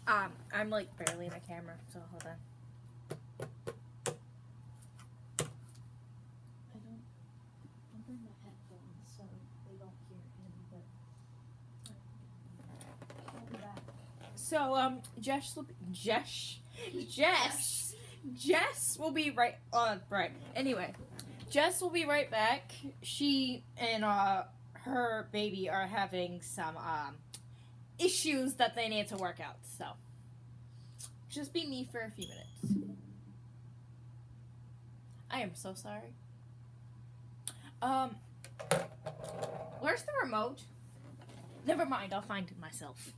I'm like barely in the camera, so hold on. I'll bring my headphones so they don't hear him, but I'll be back. So, Jess will be right, right. Anyway, Jess will be right back. She and, her baby are having some, issues that they need to work out, so. Just be me for a few minutes. I am so sorry. Where's the remote? Never mind, I'll find it myself.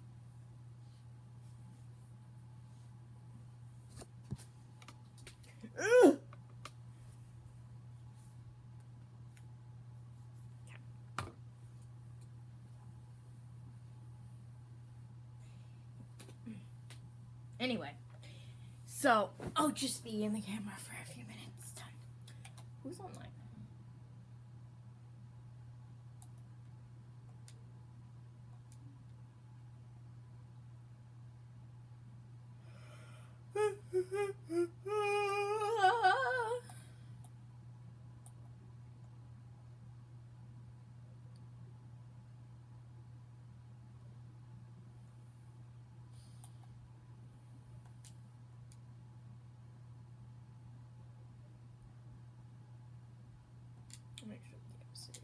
Ugh. Anyway, so I'll just be in the camera for a few minutes. Who's online? Make sure the game's safe. So.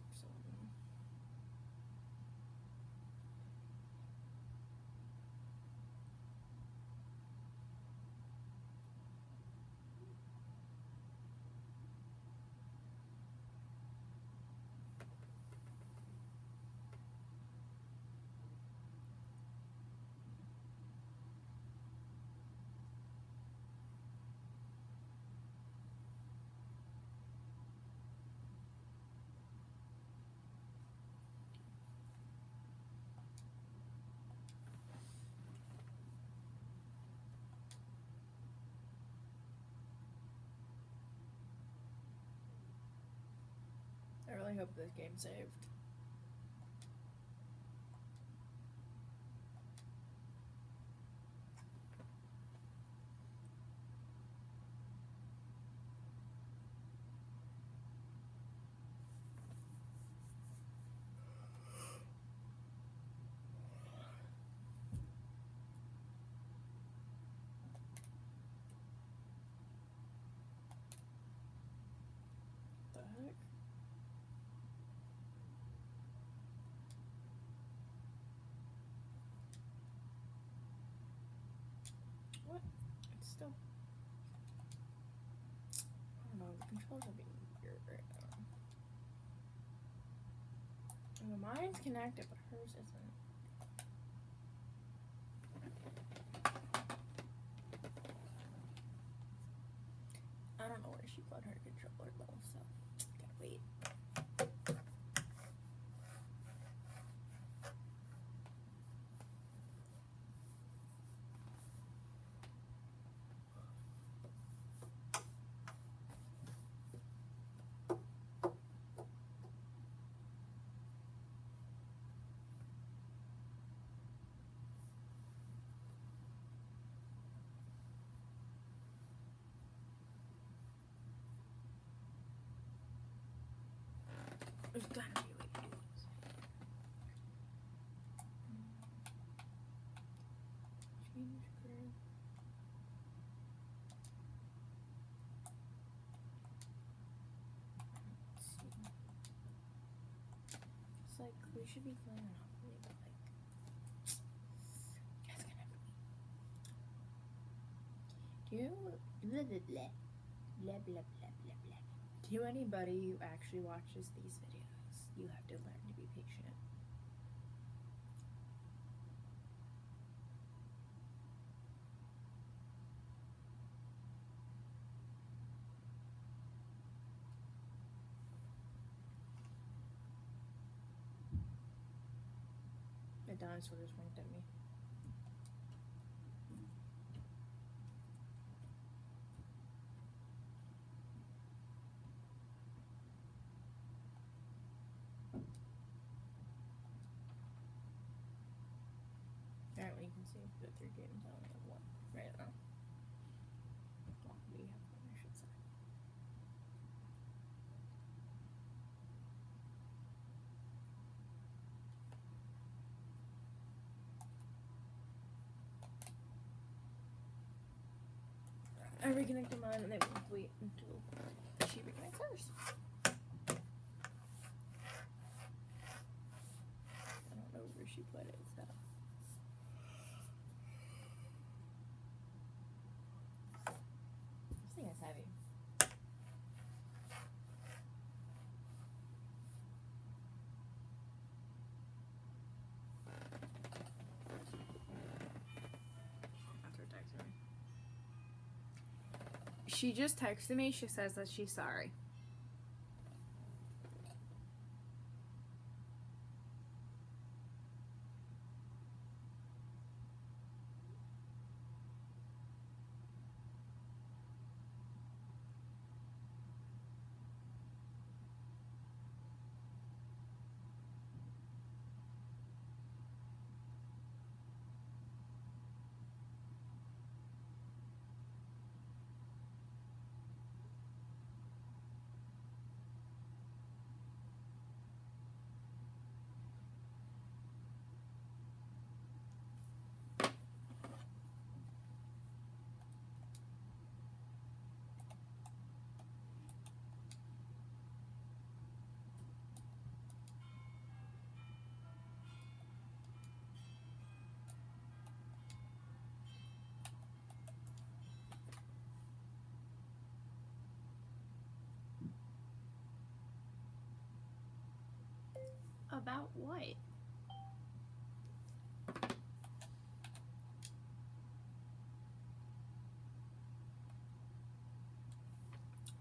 I really hope this game's saved. What the heck? What? It's still. I don't know, the controls are being weird right now. And mine's connected, but hers isn't. I don't know where she put her controller though, so gotta wait. There's gotta be a way to do this. Change grid. Let's see. It's like we should be playing Monopoly, but like that's gonna be. Do you blah blah blah blah blah blah blah blah. Do anybody who actually watches these videos, you have to learn to be patient. The dinosaur just winked at me. Apparently you can see the 3 games. I only have 1 right now. Well, we have 1, I should say. I reconnected mine and they won't wait until she reconnects hers. I don't know where she put it, so. This thing is heavy. That's her texting me. She just texted me. She says that she's sorry. About what?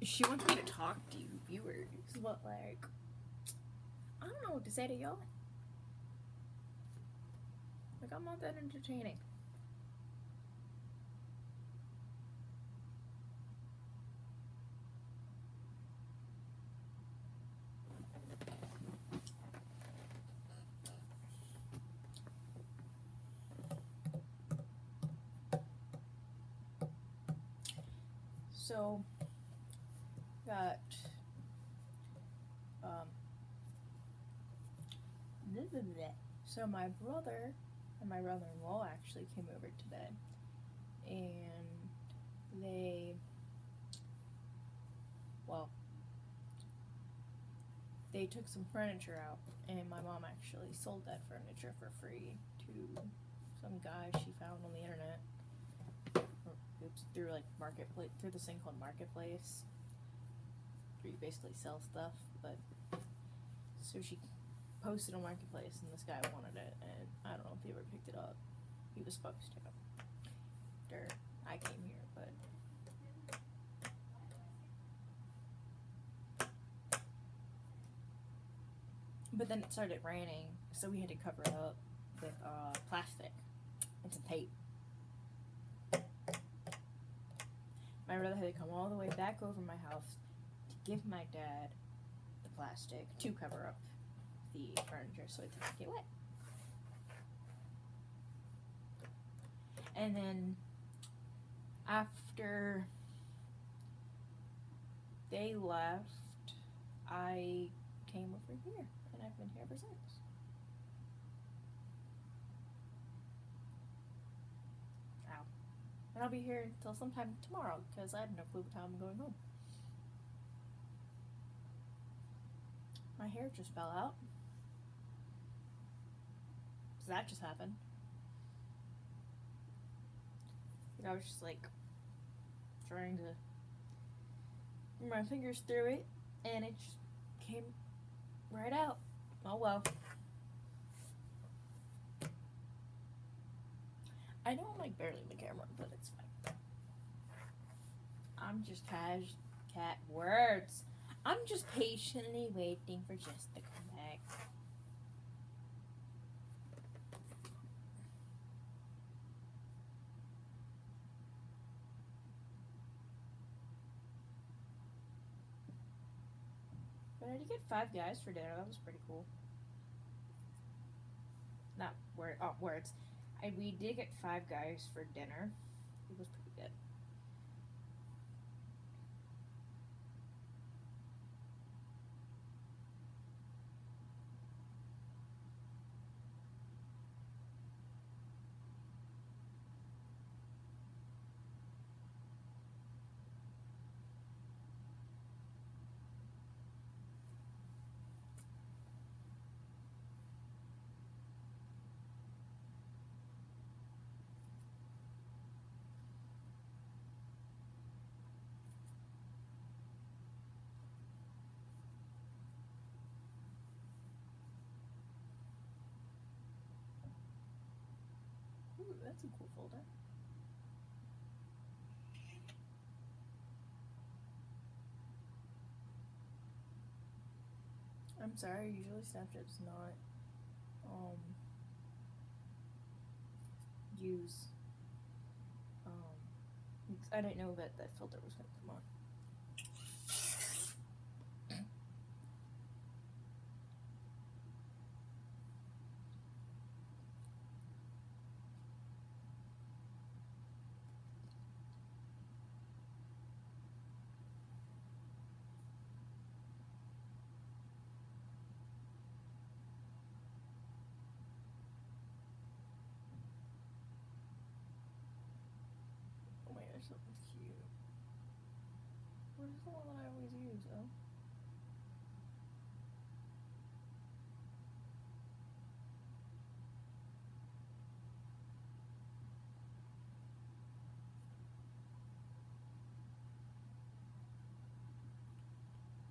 She wants me to talk to you viewers, but like, I don't know what to say to y'all. Like, I'm not that entertaining. So, got so my brother and my brother-in-law actually came over today, and they took some furniture out, and my mom actually sold that furniture for free to some guy she found on the internet. Through like marketplace, through this thing called Marketplace, where you basically sell stuff. But so she posted on Marketplace, and this guy wanted it, and I don't know if he ever picked it up. He was supposed to. After I came here, but then it started raining, so we had to cover it up with plastic and some tape. My brother had to come all the way back over my house to give my dad the plastic to cover up the furniture so it didn't get wet. And then after they left, I came over here, and I've been here ever since. Ow. And I'll be here until sometime tomorrow, because I have no clue what time I'm going home. My hair just fell out. So that just happened. And I was just like trying to run my fingers through it, and it just came right out. Oh well. I know I'm like barely in the camera, but it's fine. I'm just cat words. I'm just patiently waiting for Jess to come back. But I did get 5 guys for dinner. That was pretty cool. Not words. We did get Five Guys for dinner. It was pretty good. Ooh, that's a cool folder. I'm sorry, usually Snapchat does not use I didn't know that that filter was gonna come on. Oh my gosh, something's cute. Where's the one that I always use, though?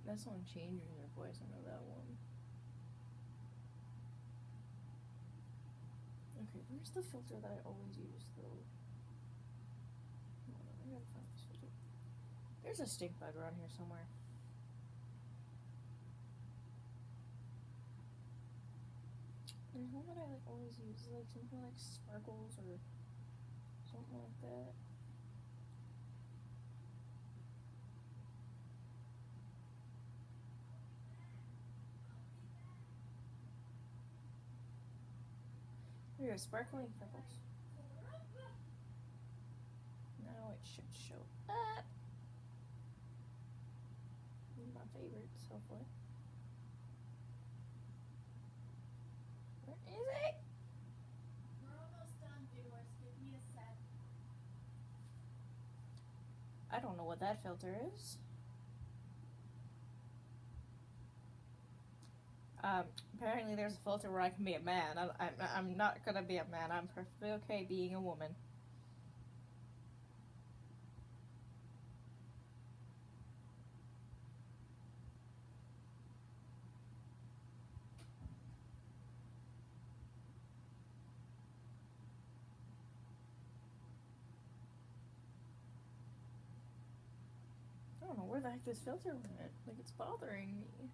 That's on changing their voice, I know that one. Okay, where's the filter that I always use, though? Hold on, I gotta find this filter. There's a stink bug around here somewhere. There's one that I like always use, like something like sparkles or something like that. There you go, sparkling freckles. Now it should show up. These are my favorites, hopefully. Where is it? We're almost done, viewers. Give me a sec. I don't know what that filter is. Apparently there's a filter where I can be a man. I'm not gonna be a man. I'm perfectly okay being a woman. I don't know where the heck this filter went. Like, it's bothering me.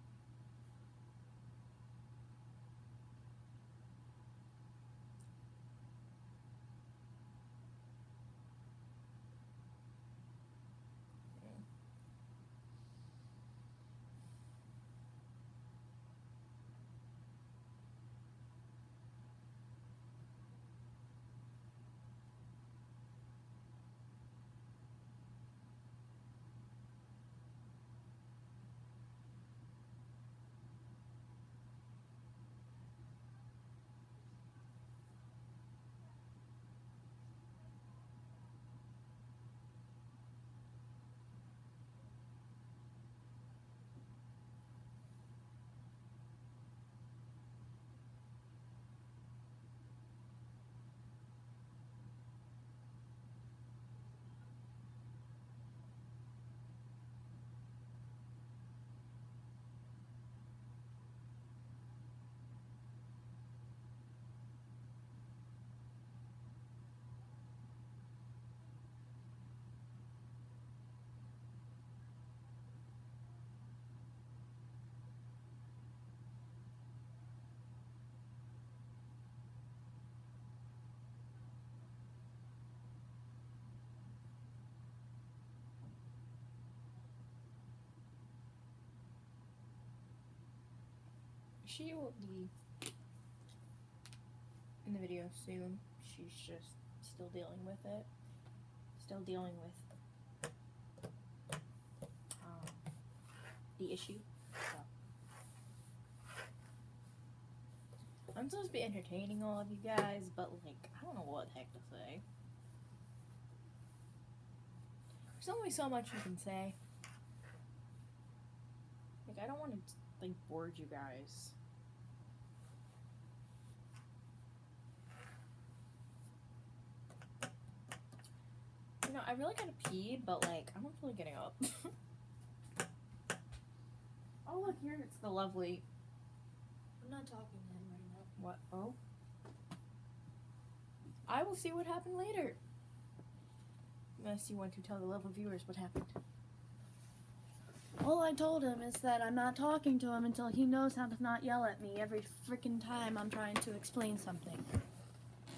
She will be in the video soon. She's just still dealing with it. Still dealing with the issue. So. I'm supposed to be entertaining all of you guys, but like, I don't know what the heck to say. There's only so much you can say. Like, I don't want to like bored you guys. You know, I really gotta pee, but like, I'm not really getting up. Oh, look, here it's the lovely. I'm not talking to him right now. What? Oh. I will see what happened later. Unless you want to tell the lovely viewers what happened. All I told him is that I'm not talking to him until he knows how to not yell at me every freaking time I'm trying to explain something.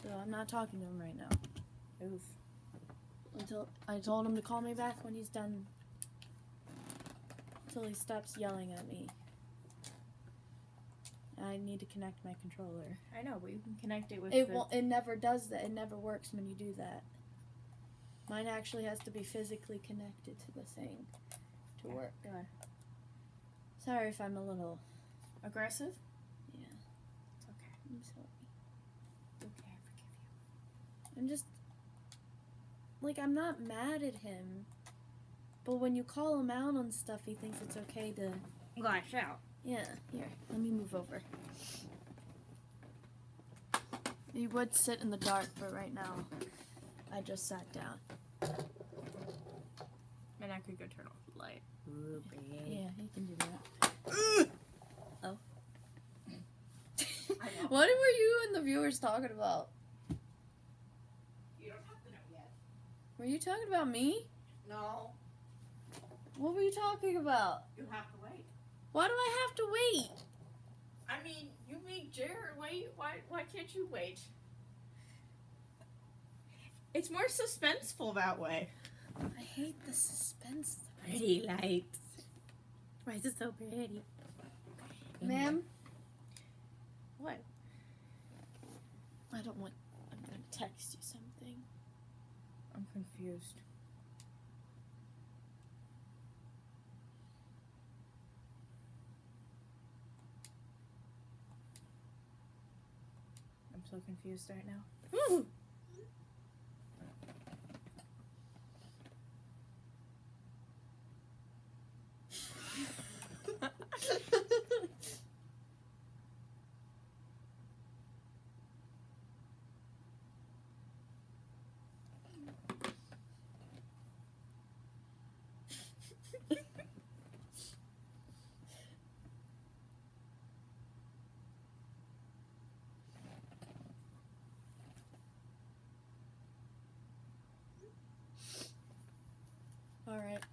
So I'm not talking to him right now. Oof. Until I told him to call me back when he's done. Until he stops yelling at me. I need to connect my controller. I know, but you can connect it with It never does that. It never works when you do that. Mine actually has to be physically connected to the thing to work. Good. Sorry if I'm a little Aggressive? Yeah. It's okay. I'm sorry. It's okay, I forgive I'm just like I'm not mad at him. But when you call him out on stuff, he thinks it's okay to you. Lash out. Yeah, here. Let me move over. He would sit in the dark, but right now I just sat down. And I could go turn off the light. Ooh, Yeah, he can do that. Oh. What were you and the viewers talking about? You don't have to know yet. Were you talking about me? No. What were you talking about? You have to wait. Why do I have to wait? I mean, you make Jared wait. Why can't you wait? It's more suspenseful that way. I hate the suspense. Pretty lights. Why is it so pretty? Ma'am? What? I'm gonna text you something. I'm confused. I'm so confused right now. Alright.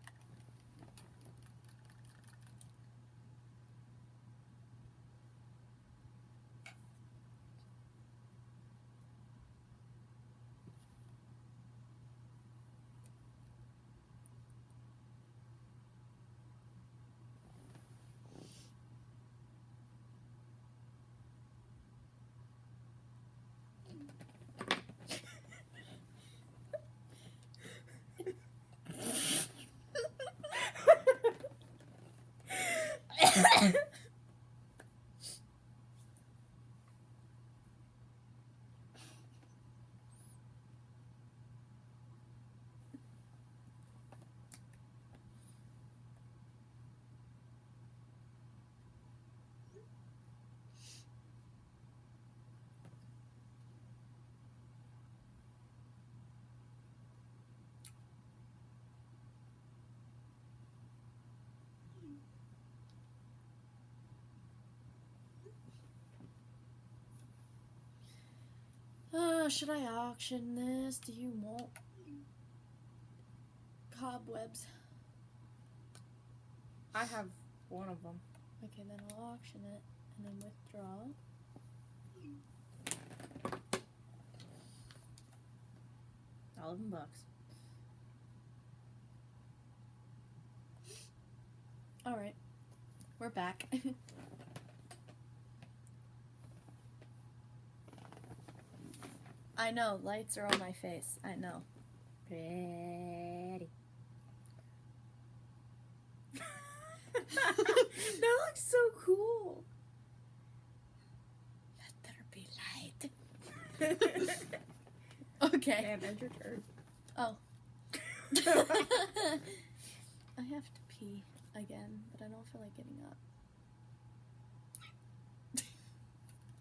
Should I auction this? Do you want cobwebs? I have one of them. Okay, then I'll auction it and then withdraw. $11. Alright. We're back. I know, lights are on my face. I know. Pretty. That looks so cool. Let there be light. Okay. Man, that's your turn. Oh. I have to pee again, but I don't feel like getting up.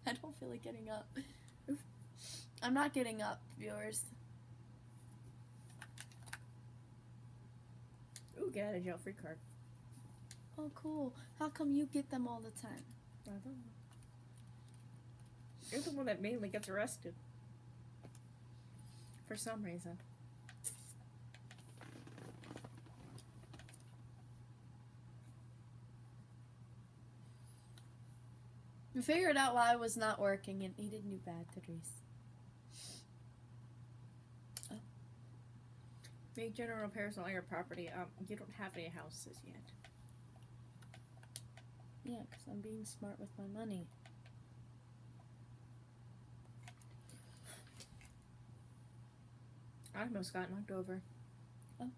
I don't feel like getting up. I'm not getting up, viewers. Ooh, get a jail-free card. Oh, cool. How come you get them all the time? I don't know. You're the one that mainly gets arrested. For some reason. We figured out why I was not working and needed new batteries. Oh. Make general repairs on all your property. You don't have any houses yet. Yeah, because I'm being smart with my money. I almost got knocked over. Oh.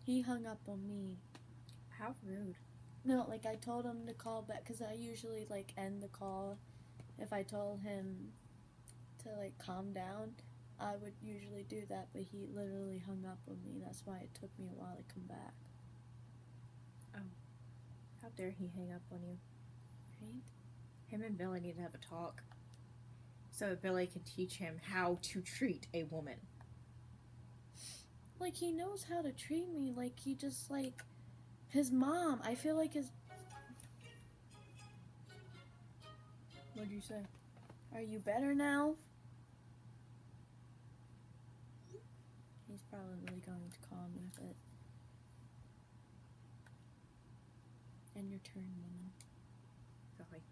He hung up on me. How rude. No, like I told him to call back because I usually like end the call if I told him to like calm down. I would usually do that, but he literally hung up on me. That's why it took me a while to come back. How dare he hang up on you? Right? Him and Billy need to have a talk. So that Billy can teach him how to treat a woman. Like he knows how to treat me. Like he just like his mom. I feel like his. What'd you say? Are you better now? He's probably going to call me, but. And your turn, woman. Sorry.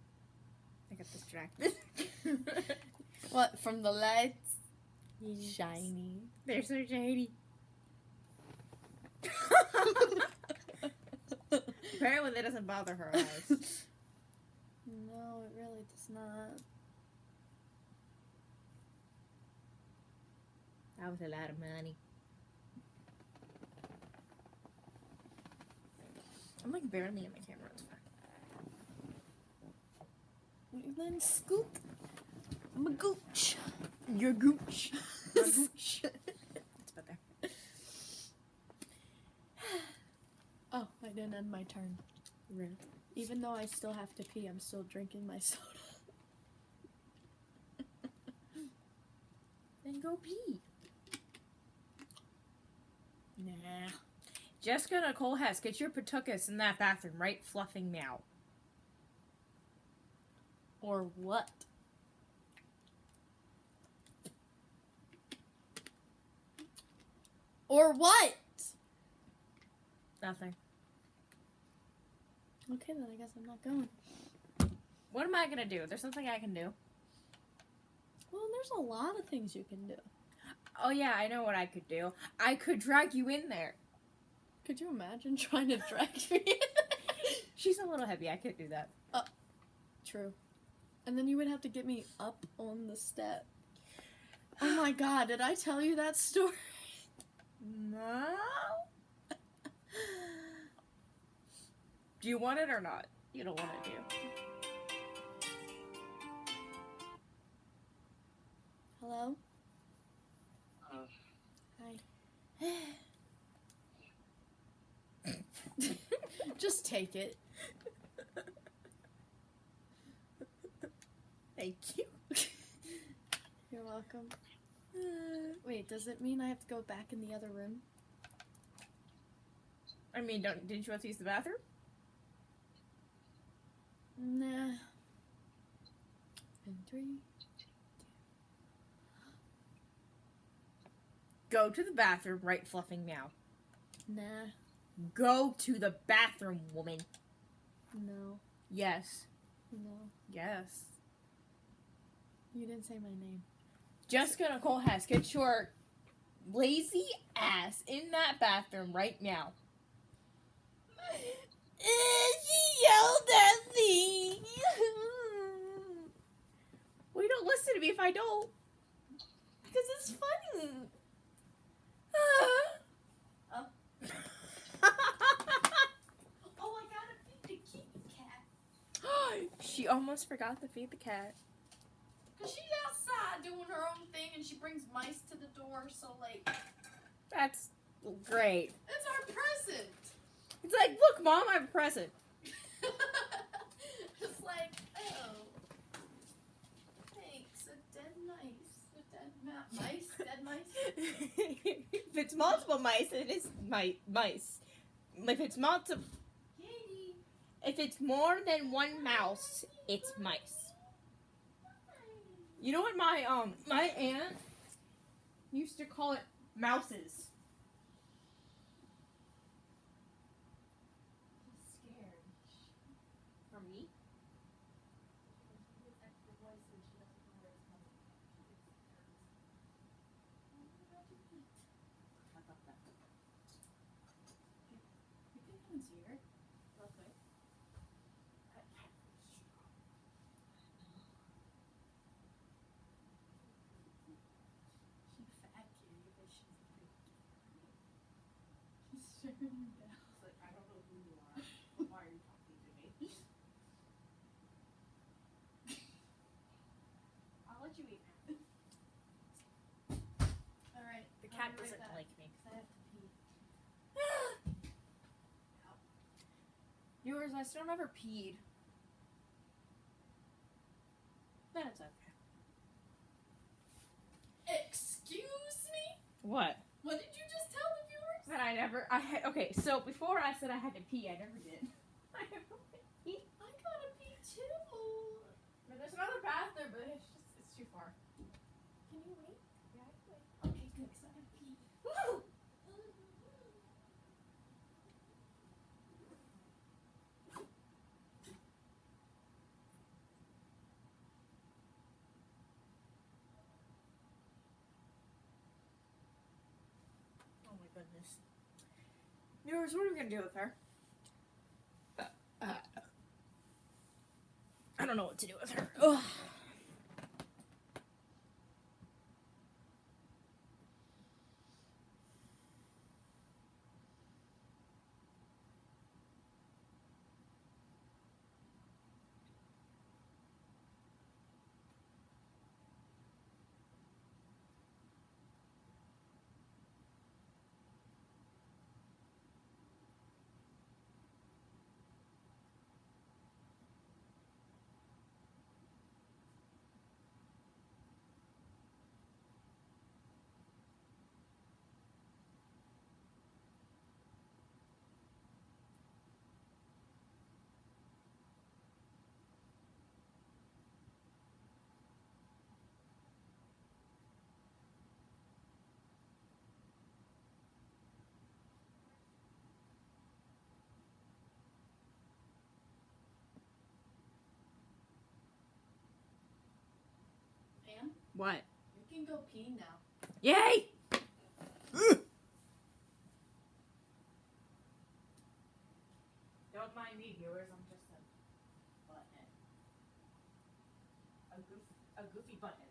I got distracted. What, from the lights? Yes. Shiny. They're so shady. Apparently that doesn't bother her eyes. No, it really does not. That was a lot of money. I'm like barely in the camera. It's fine. Then scoop. My gooch. Your gooch. My gooch. It's better. Oh, I didn't end my turn. Really? Even though I still have to pee, I'm still drinking my soda. Then go pee. Nah. Jessica Nicole Hess, get your patukas in that bathroom, right? Fluffing now. Or what? Or what? Nothing. Okay, then I guess I'm not going. What am I gonna do? There's nothing I can do. Well, there's a lot of things you can do. Oh yeah, I know what I could do. I could drag you in there. Could you imagine trying to drag me? She's a little heavy. I could do that. True. And then you would have to get me up on the step. Oh my god, did I tell you that story? No. Do you want it or not? You don't want it, do you? Hello? Hi. Just take it. Thank you. You're welcome. Wait, does it mean I have to go back in the other room? I mean, didn't you have to use the bathroom? Nah. In 3. Go to the bathroom, right fluffing now. Nah. Go to the bathroom, woman. No. Yes. No. Yes. You didn't say my name. Jessica Nicole Hess, get your lazy ass in that bathroom right now. She yelled at me. Well, you don't listen to me if I don't. Because it's funny. Oh. Oh, I gotta feed the kitty cat. She almost forgot to feed the cat. Cause she's outside doing her own thing, and she brings mice to the door. So like, That's great. it's our present. It's like, look, Mom, I have a present. It's like, oh, thanks. A dead mice. A dead mice. Dead mice. If it's multiple mice, it is mice. If it's multiple, Katie. if it's more than one mouse, it's mice. You know what my aunt used to call it? Mouses. She's scared. For me? You can come and see her. Real quick. She's fat, Katie, but she's big. She's staring you down. It's like, I don't know who you are. Why are you talking to me? I'll let you eat now. All right. The cat I'll be right doesn't back, like me. 'cause I have to pee. Viewers, I still never peed. That's okay. Excuse me? What? What did you just tell the viewers? That okay, so before I said I had to pee, I never did. I never peed. I gotta pee too. But there's another bathroom, but it's too far. Can you wait? Yeah, I can wait. Okay, good, 'cause I gotta pee. Woo! Oh my goodness. Viewers, what are we gonna do with her? I don't know what to do with her. Ugh. Pam, What? you can go pee now. Yay! Don't mind me, viewers. I'm just a butthead. A goofy butthead.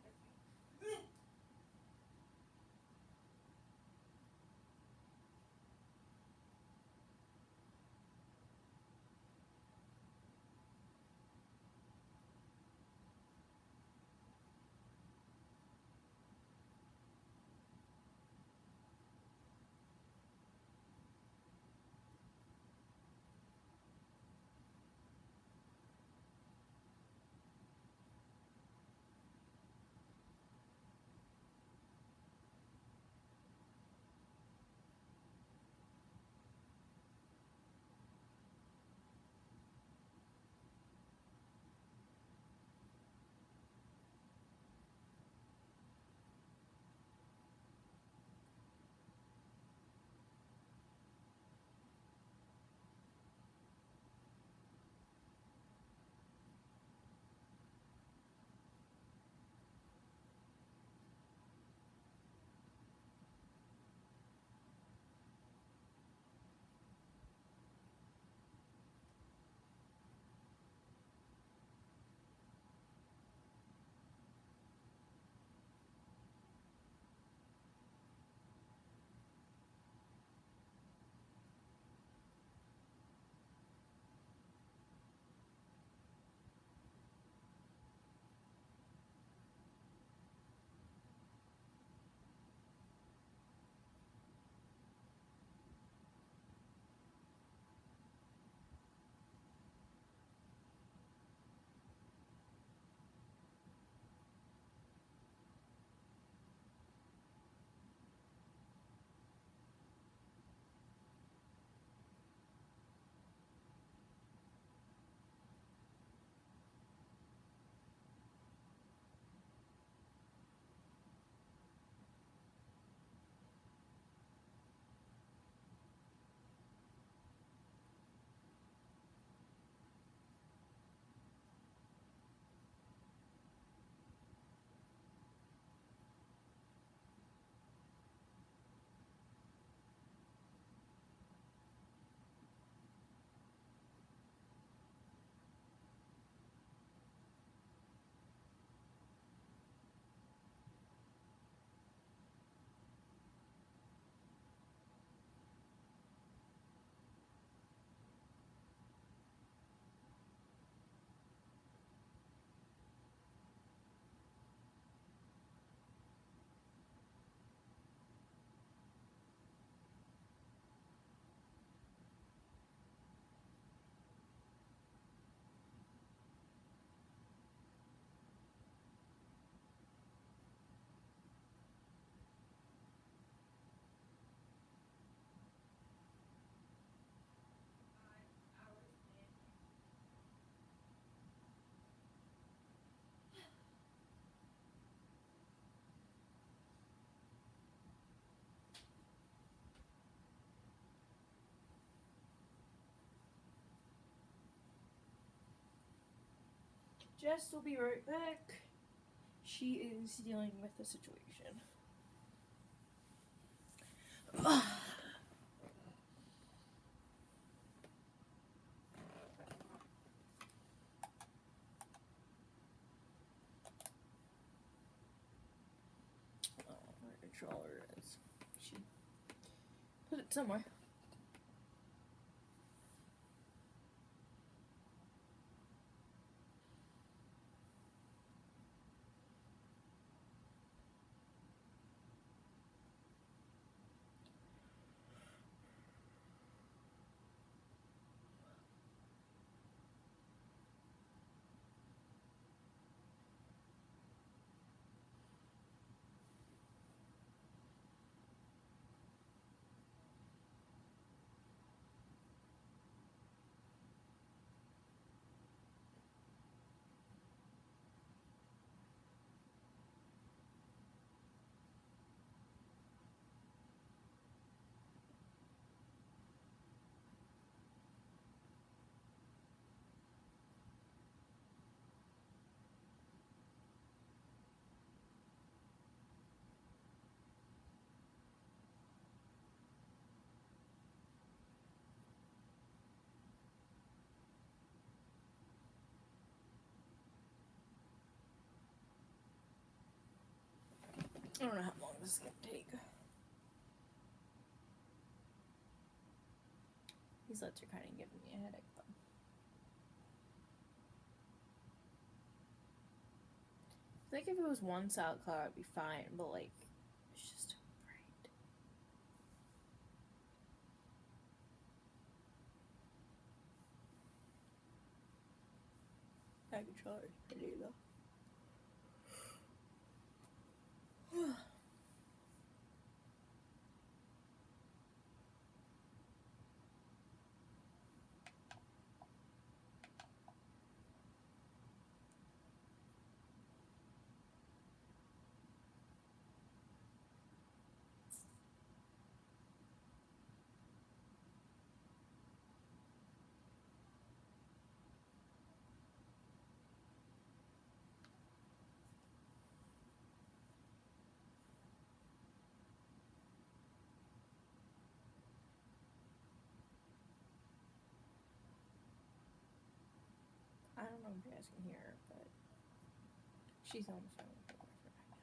Jess will be right back. She is dealing with the situation. Where the controller is. She put it somewhere. I don't know how long this is gonna take. These lights are kind of giving me a headache, though. I think if it was one solid color, I'd be fine, but like, it's just too bright. That controller is pretty, though. I don't know if you guys can hear her, but she's on the phone with her boyfriend right now.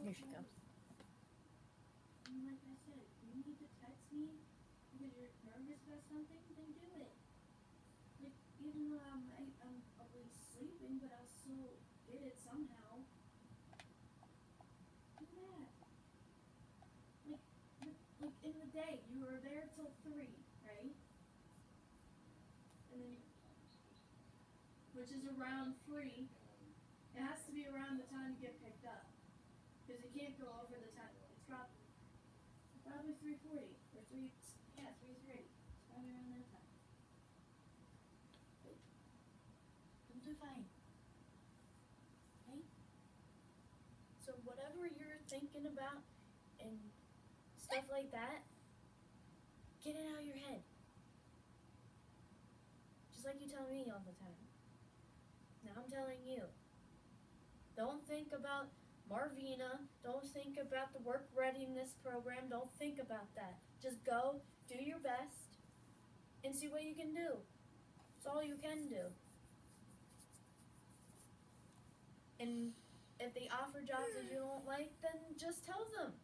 Here she comes. Like I said, if you need to text me because you're nervous about something, then do it. Like, even though I'm probably sleeping, but I'll still get it somehow. Do that. Like in the day, you were there till 3, right? And then which is around 3. It has to be around the time you get picked up. Because it can't go over the time. It's probably 3:40. Or 3, yeah, 3:30. It's probably around that time. But you'll do fine. Okay? So whatever you're thinking about and stuff like that, get it out of your head. Just like you tell me all the time. Now I'm telling you. Don't think about Marvina. Don't think about the work readiness program. Don't think about that. Just go, do your best, and see what you can do. That's all you can do. And if they offer jobs that you don't like, then just tell them.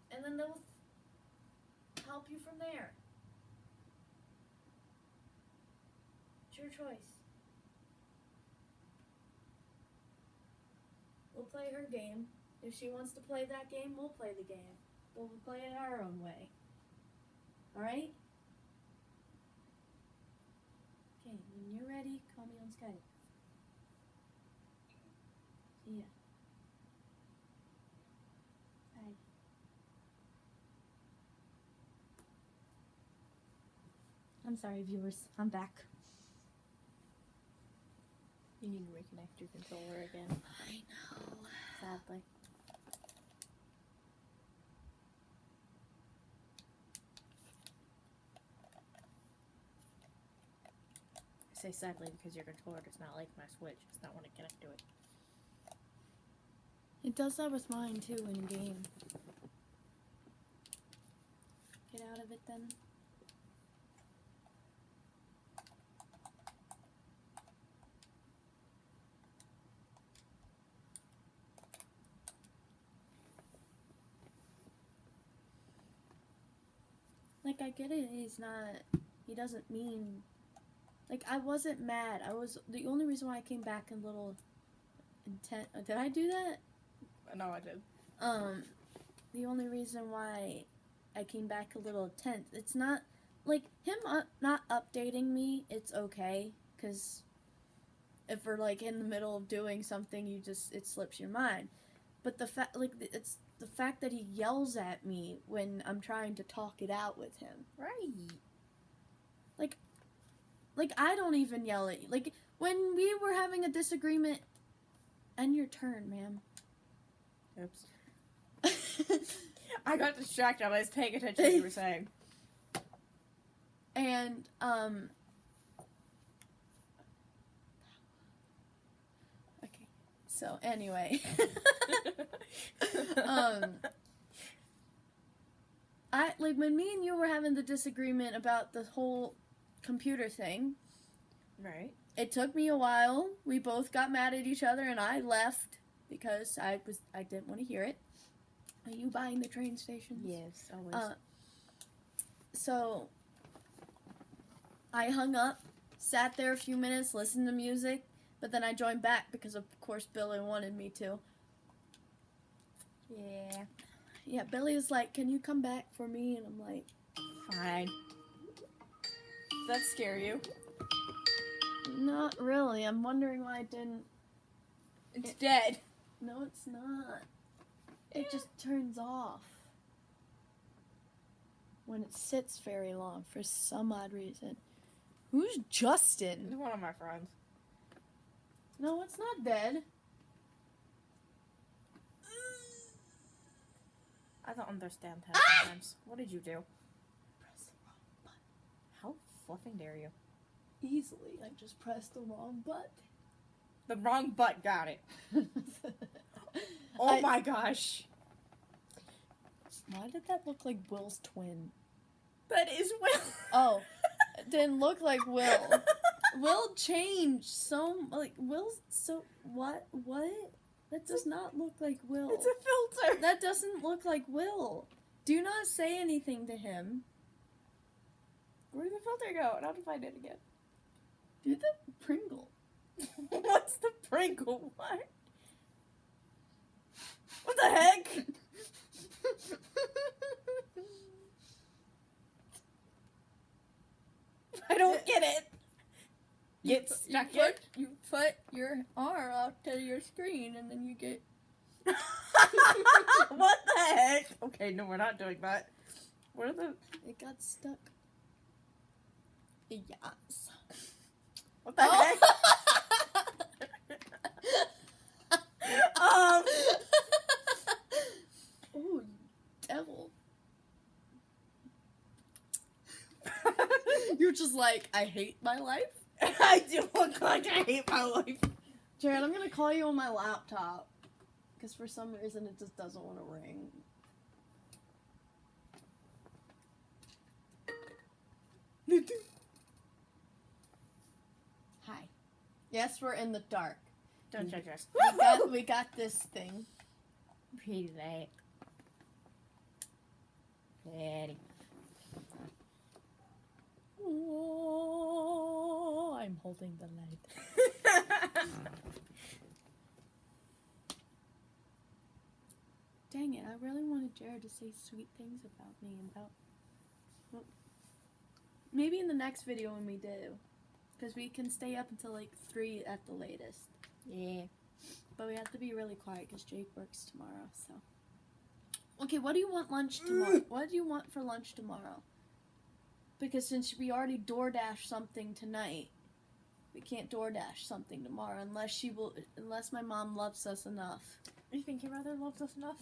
And then they'll help you from there. It's your choice. We'll play her game. If she wants to play that game, we'll play the game. But we'll play it our own way. Alright? Okay, when you're ready, call me on Skype. See ya. Bye. I'm sorry, viewers. I'm back. You need to reconnect your controller again. I know. Sadly. I say sadly because your controller does not like my Switch. It does not want to connect to it. It does that with mine too in game. Get out of it then. Like, I get it, he doesn't mean, like, I wasn't mad. The only reason why I came back a little intent, did I do that? No, I did. The only reason why I came back a little tense, it's not, like, him not updating me, it's okay, because if we're, like, in the middle of doing something, it slips your mind. But the fact that he yells at me when I'm trying to talk it out with him. Right. Like, I don't even yell at you. Like, when we were having a disagreement, end your turn, ma'am. Oops. I got distracted. I was paying attention to what you were saying. And, okay. So, anyway. When me and you were having the disagreement about the whole computer thing. Right. It took me a while. We both got mad at each other and I left because I didn't want to hear it. Are you buying the train station? Yes, always. So I hung up, sat there a few minutes, listened to music, but then I joined back because of course Billy wanted me to. Yeah. Yeah, Billy was like, "Can you come back for me?" And I'm like, fine. Does that scare you? Not really. I'm wondering why I didn't. It's dead. No, it's not. It just turns off when it sits very long for some odd reason. Who's Justin? He's one of my friends. No, it's not dead. I don't understand him sometimes. What did you do? Press the wrong button. How fluffing dare you? Easily. I just pressed the wrong button. The wrong butt got it. Oh my gosh. Why did that look like Will's twin? That is Will. Oh, it didn't look like Will. Will changed Will's so, what? That does not look like Will. It's a filter. That doesn't look like Will. Do not say anything to him. Where'd the filter go? How to find it again? Do the Pringle. What's the Pringle? What? What the heck? I don't get it. Get stuck You put your arm out to your screen, and then you get... What the heck? Okay, no, we're not doing that. What are the... It got stuck. Yes. What the heck? Oh, devil. You're just like, I hate my life. I do look like I hate my life. Jared, I'm gonna call you on my laptop. Because for some reason it just doesn't want to ring. Hi. Yes, we're in the dark. Don't judge us. We got this thing. Pretty late. Pretty. Oh, I'm holding the light. Dang it, I really wanted Jared to say sweet things about me and about... Well, maybe in the next video when we do. Because we can stay up until like 3 at the latest. Yeah. But we have to be really quiet because Jake works tomorrow, so... Okay, what do you want lunch tomorrow? What do you want for lunch tomorrow? Because since we already DoorDash something tonight, we can't DoorDash something tomorrow unless my mom loves us enough. You think your mother loves us enough?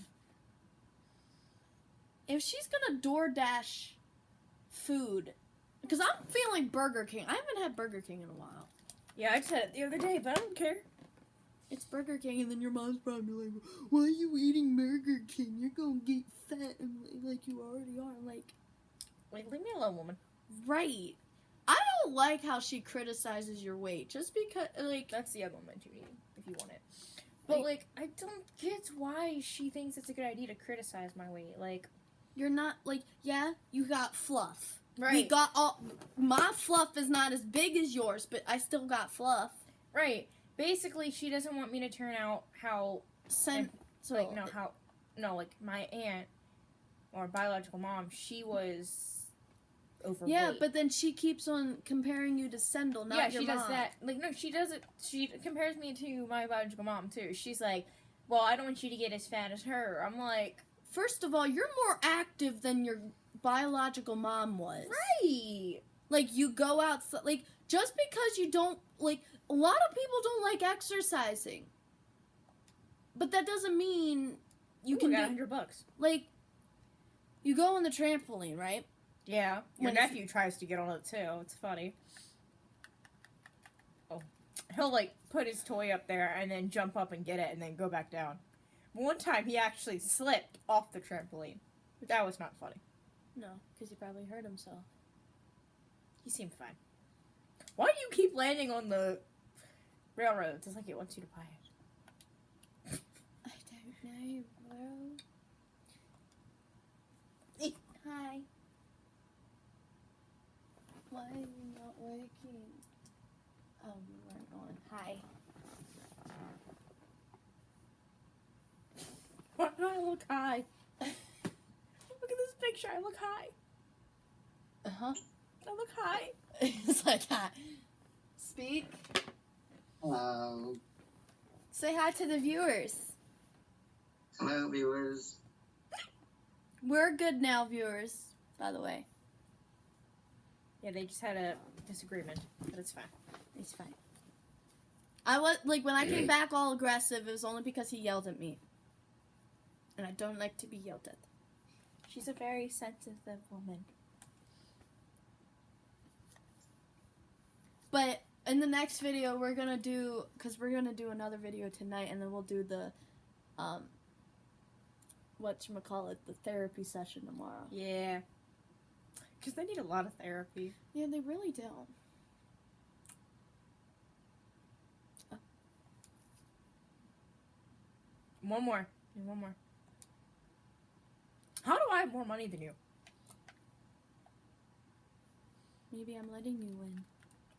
If she's gonna DoorDash food, because I'm feeling Burger King. I haven't had Burger King in a while. Yeah, I just had it the other day, but I don't care. It's Burger King, and then your mom's probably like, "Why are you eating Burger King? You're gonna get fat," and like you already are. Like, leave me alone, woman. Right. I don't like how she criticizes your weight just because, like... That's the other one that you eat, if you want it. But, like, I don't get why she thinks it's a good idea to criticize my weight. Like... You're not, like, yeah, you got fluff. Right. We got all... My fluff is not as big as yours, but I still got fluff. Right. Basically, she doesn't want me to turn out how... like, my aunt, or biological mom, she was... overweight. Yeah, but then she keeps on comparing you to Sendel, not your mom. Yeah, she does that. Like, no, she does it. She compares me to my biological mom, too. She's like, well, I don't want you to get as fat as her. I'm like... First of all, you're more active than your biological mom was. Right! Like, you go outside... Like, just because you don't... Like, a lot of people don't like exercising. But that doesn't mean you can got do... $100. Like, you go on the trampoline, right? Yeah, your nephew tries to get on it too. It's funny. Oh, he'll like put his toy up there and then jump up and get it and then go back down. One time he actually slipped off the trampoline. That was not funny. No, because he probably hurt himself. He seemed fine. Why do you keep landing on the railroads? It's like it wants you to buy it. I don't know, bro. Hi. Why are you not working? Oh, you weren't on. Hi. Why do I look high? Look at this picture. I look high. Uh-huh. I look high. It's like that. Speak. Hello. Say hi to the viewers. Hello, viewers. We're good now, viewers, by the way. Yeah, they just had a disagreement, but it's fine. It's fine. I was, like, when I came back all aggressive, it was only because he yelled at me. And I don't like to be yelled at. She's a very sensitive woman. But in the next video, we're gonna do, because we're gonna do another video tonight, and then we'll do the, whatchamacallit, the therapy session tomorrow. Yeah. Because they need a lot of therapy. Yeah, they really don't. Oh. One more. One more. How do I have more money than you? Maybe I'm letting you win.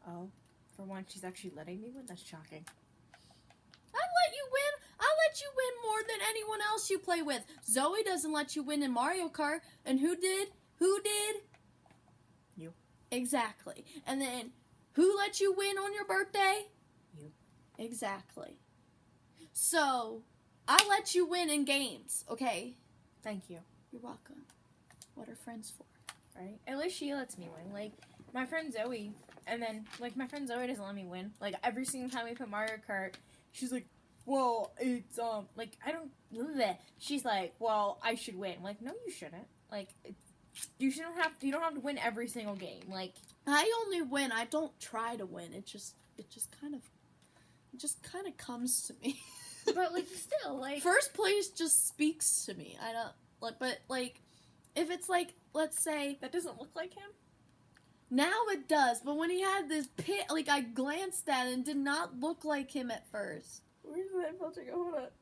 Oh. For once, she's actually letting me win? That's shocking. I let you win! I let you win more than anyone else you play with. Zoe doesn't let you win in Mario Kart. And who did? Who did? You. Exactly. And then Who let you win on your birthday? You. Exactly. So, I let you win in games, okay? Thank you. You're welcome. What are friends for? Right? At least she lets me win. Like, my friend Zoe, and then, like, my friend Zoe doesn't let me win. Like, every single time we put Mario Kart, she's like, well, it's, like, I don't, bleh. She's like, well, I should win. I'm like, no, you shouldn't. Like, you don't have to win every single game. Like, I only win. I don't try to win. It just kind of comes to me. but, like, still, like, First place just speaks to me. I don't, like, but, like, if it's, like, let's say, that doesn't look like him. now it does, but when he had this pit, like, I glanced at it and did not look like him at first. Where's that filter go? Hold up.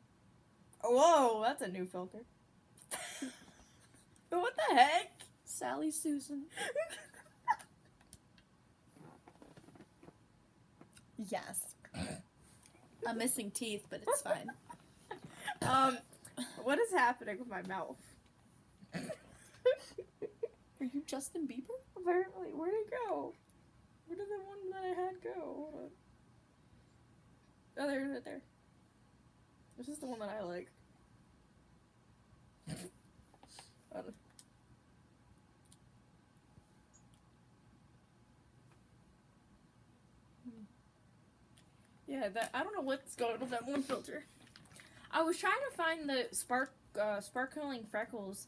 Whoa, that's a new filter. What the heck? Sally Susan. Yes. I'm missing teeth, but it's fine. What is happening with my mouth? Are you Justin Bieber? Apparently, where'd it go? Where did the one that I had go? Hold on. Oh, there's it there. This is the one that I like. Yeah, that I don't know what's going on with that one filter. I was trying to find the sparkling freckles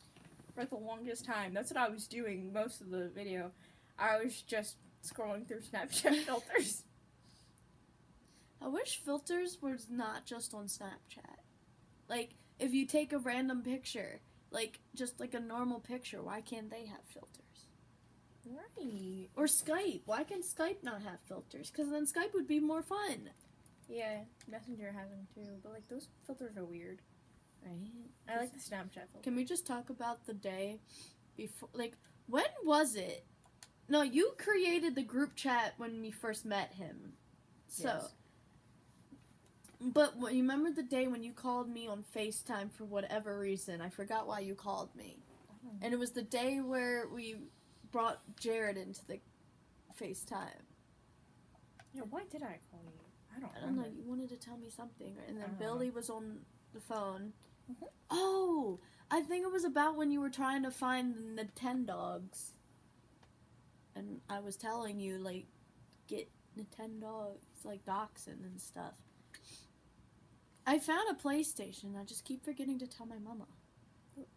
for the longest time. That's what I was doing most of the video. I was just scrolling through Snapchat filters. I wish filters was not just on Snapchat. Like, if you take a random picture, like, just like a normal picture, why can't they have filters? Right. Or Skype. Why can Skype not have filters? Because then Skype would be more fun. Yeah, Messenger has them too, but like those filters are weird. Right? I like the Snapchat filter. Can we just talk about the day before? Like, when was it? No, you created the group chat when you first met him. So, Yes. but you remember the day when you called me on FaceTime for whatever reason? I forgot why you called me. And it was the day where we brought Jared into the FaceTime. Yeah, why did I call you? I don't know. remember. You wanted to tell me something. And I then don't Billy was on the phone. Mhm. Oh, I think it was about when you were trying to find the 10 dogs. And I was telling you, like, get the 10 dogs, like, dachshund and stuff. I found a PlayStation. I just keep forgetting to tell my mama.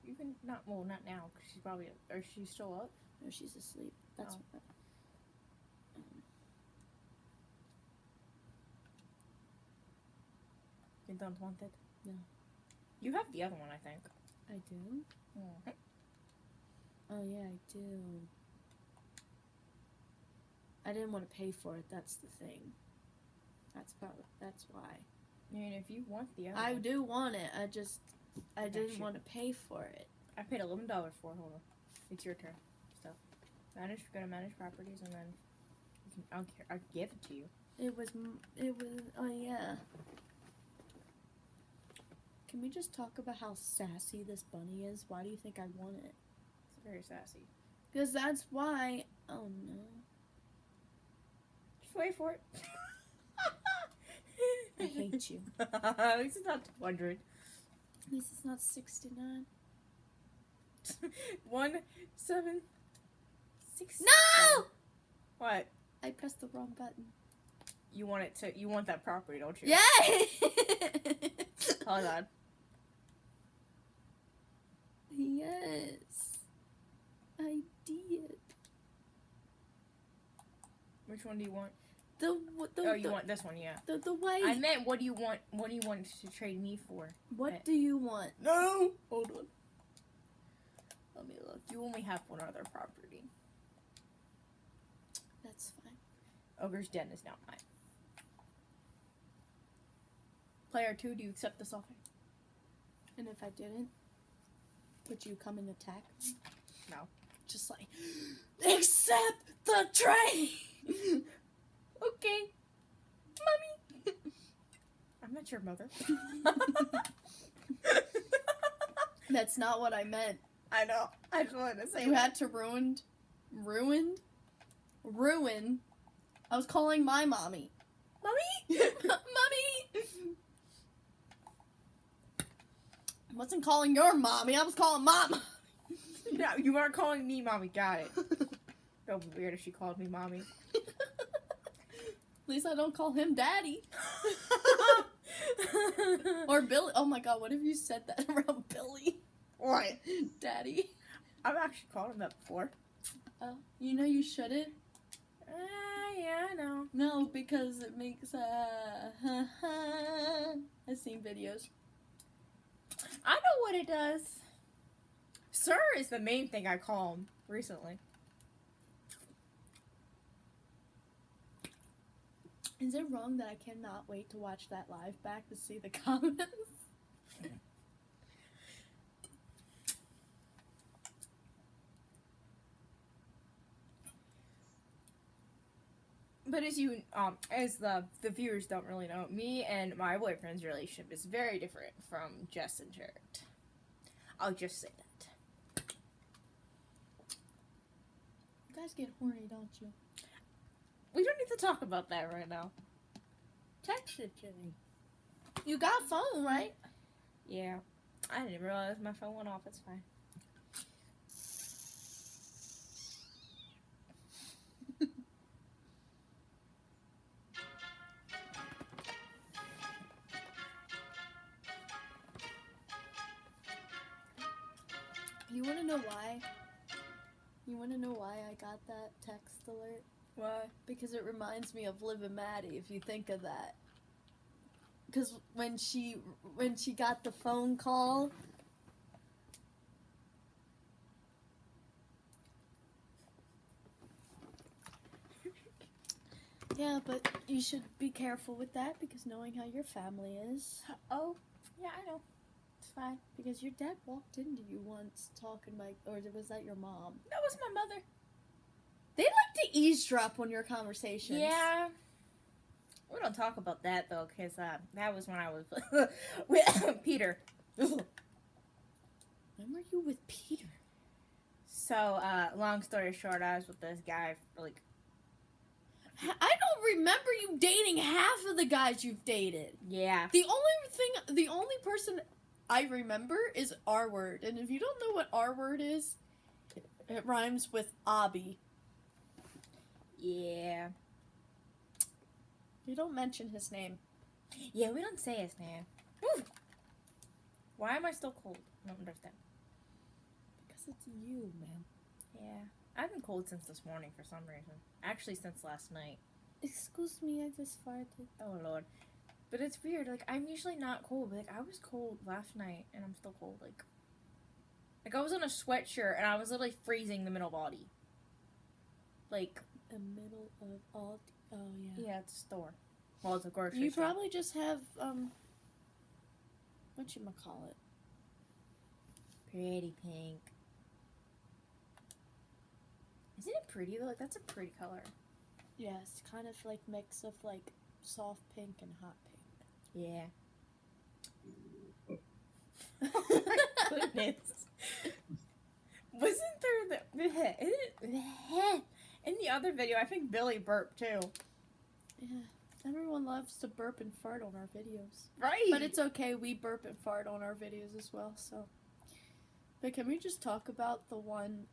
You can not now, because she's probably or she's still up. No, she's asleep. That's Oh. what. You don't want it? No. You have the other one, I think. I do? Mm. Oh, yeah, I do. I didn't want to pay for it. That's the thing. That's why. I mean, if you want the other I one. do want it. I didn't shoot. want to pay for it. I paid $11 for it. Hold on. It's your turn. So, go to manage properties, and then I'll give it to you. It was, oh yeah. Can we just talk about how sassy this bunny is? Why do you think I want it? It's very sassy. Because that's why, oh no. Just wait for it. I hate you. At least it's not 200. At least it's not 69. 1, 7, 6. No! What? I pressed the wrong button. You want that property, don't you? Yay! Hold on. Yes. I did. Which one do you want? The You want this one, yeah. the way. I meant, what do you want to trade me for? What do you want? No! Hold on. Let me look. You only have one other property. That's fine. Ogre's Den is now mine. Player 2, do you accept this offer? And if I didn't, would you come and attack me? No. Just like, accept the trade! Okay. Mommy! I'm not your mother. That's not what I meant. I know. I just wanted to say You had to ruin I was calling my mommy. Mommy? Mommy! I wasn't calling your mommy, I was calling mama. No, you weren't calling me mommy. Got it. That would be weird if she called me mommy. At least I don't call him daddy. Or Billy. Oh my god, what if you said that around Billy? What? Daddy. I've actually called him that before. Oh, you know you shouldn't? Yeah, I know. No, because it makes I've seen videos. I know what it does. Sir is the main thing I call him recently. Is it wrong that I cannot wait to watch that live back to see the comments? But as you, as the viewers don't really know, me and my boyfriend's relationship is very different from Jess and Jared. I'll just say that. You guys get horny, don't you? We don't need to talk about that right now. Text it to me. You got a phone, right? Yeah. I didn't realize my phone went off. It's fine. You wanna know why? You wanna know why I got that text alert? Why? Because it reminds me of Liv and Maddie, if you think of that. Because when she got the phone call, yeah, but you should be careful with that, because knowing how your family is. Oh, yeah, I know. It's fine. Because your dad walked into you once talking like, or was that your mom? That was my mother. They like to eavesdrop on your conversations. Yeah. We don't talk about that, though, because that was when I was with Peter. When were you with Peter? So, long story short, I was with this guy for, like... I don't remember you dating half of the guys you've dated. Yeah. The only person I remember is R word. And if you don't know what R word is, it rhymes with Abby. Yeah. You don't mention his name. Yeah, we don't say his name. Woo. Why am I still cold? I don't understand. Because it's you, man. Yeah. I've been cold since this morning for some reason. Actually, since last night. Excuse me, I just farted. Oh, Lord. But it's weird. Like, I'm usually not cold. But, like, I was cold last night, and I'm still cold. Like I was in a sweatshirt, and I was literally freezing the middle body. Like... The middle of all... Oh, yeah. Yeah, it's a store. Well, it's a grocery You store. probably just have, whatchamacallit? Pretty pink. Isn't it pretty, though? Like, that's a pretty color. Yeah, it's kind of like mix of, like, soft pink and hot pink. Yeah. Oh my goodness. Wasn't there in the other video, I think Billy burped too. Yeah. Everyone loves to burp and fart on our videos. Right. But it's okay, we burp and fart on our videos as well, so. But can we just talk about the one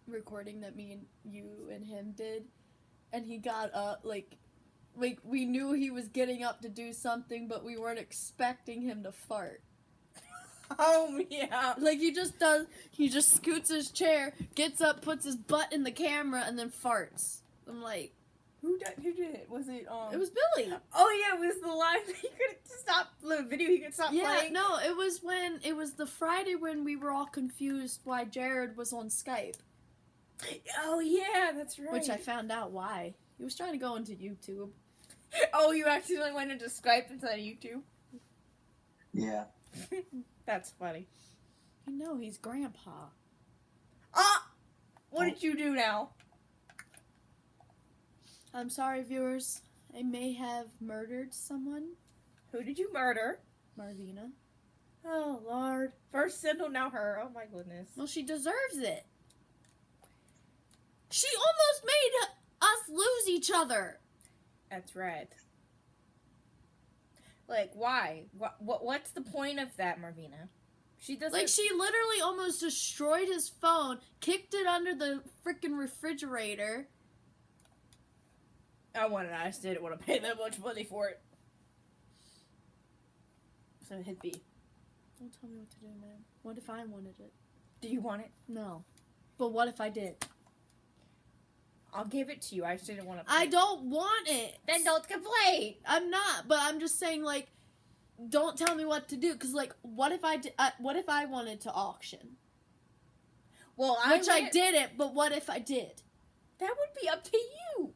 recording that me and you and him did? And he got up, like we knew he was getting up to do something, but we weren't expecting him to fart. Oh, yeah. Like, he just scoots his chair, gets up, puts his butt in the camera, and then farts. I'm like... Who did it? Was it, It was Billy. Oh, yeah, it was the live... He could stop the video. He could stop playing. No, it was the Friday when we were all confused why Jared was on Skype. Oh, yeah, that's right. Which I found out why. He was trying to go into YouTube. Oh, you accidentally went into Skype instead of YouTube? Yeah. That's funny. You know he's grandpa. Ah! What did you do now? I'm sorry, viewers. I may have murdered someone. Who did you murder? Marvina. Oh, Lord. First Sindel, now her. Oh, my goodness. Well, she deserves it. She almost made us lose each other. That's right. Like, why? What's the point of that, Marvina? She doesn't. Like, she literally almost destroyed his phone, kicked it under the freaking refrigerator. I wanted. I just didn't want to pay that much money for it. So hit B. Don't tell me what to do, man. What if I wanted it? Do you want it? No. But what if I did? I'll give it to you. I just didn't want to. I don't want it. Then don't complain. I'm not, but I'm just saying, like, don't tell me what to do, because, like, what if I wanted to auction? Well, Which I didn't, but what if I did? That would be up to you.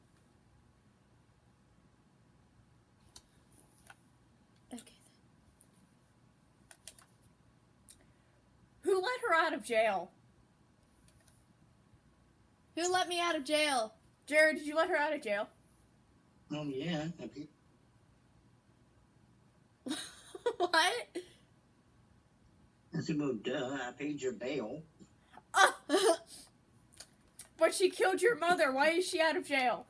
Okay. Who let her out of jail? Who let me out of jail? Jared, did you let her out of jail? Oh, yeah. What? I said, well, duh, I paid your bail. But she killed your mother. Why is she out of jail?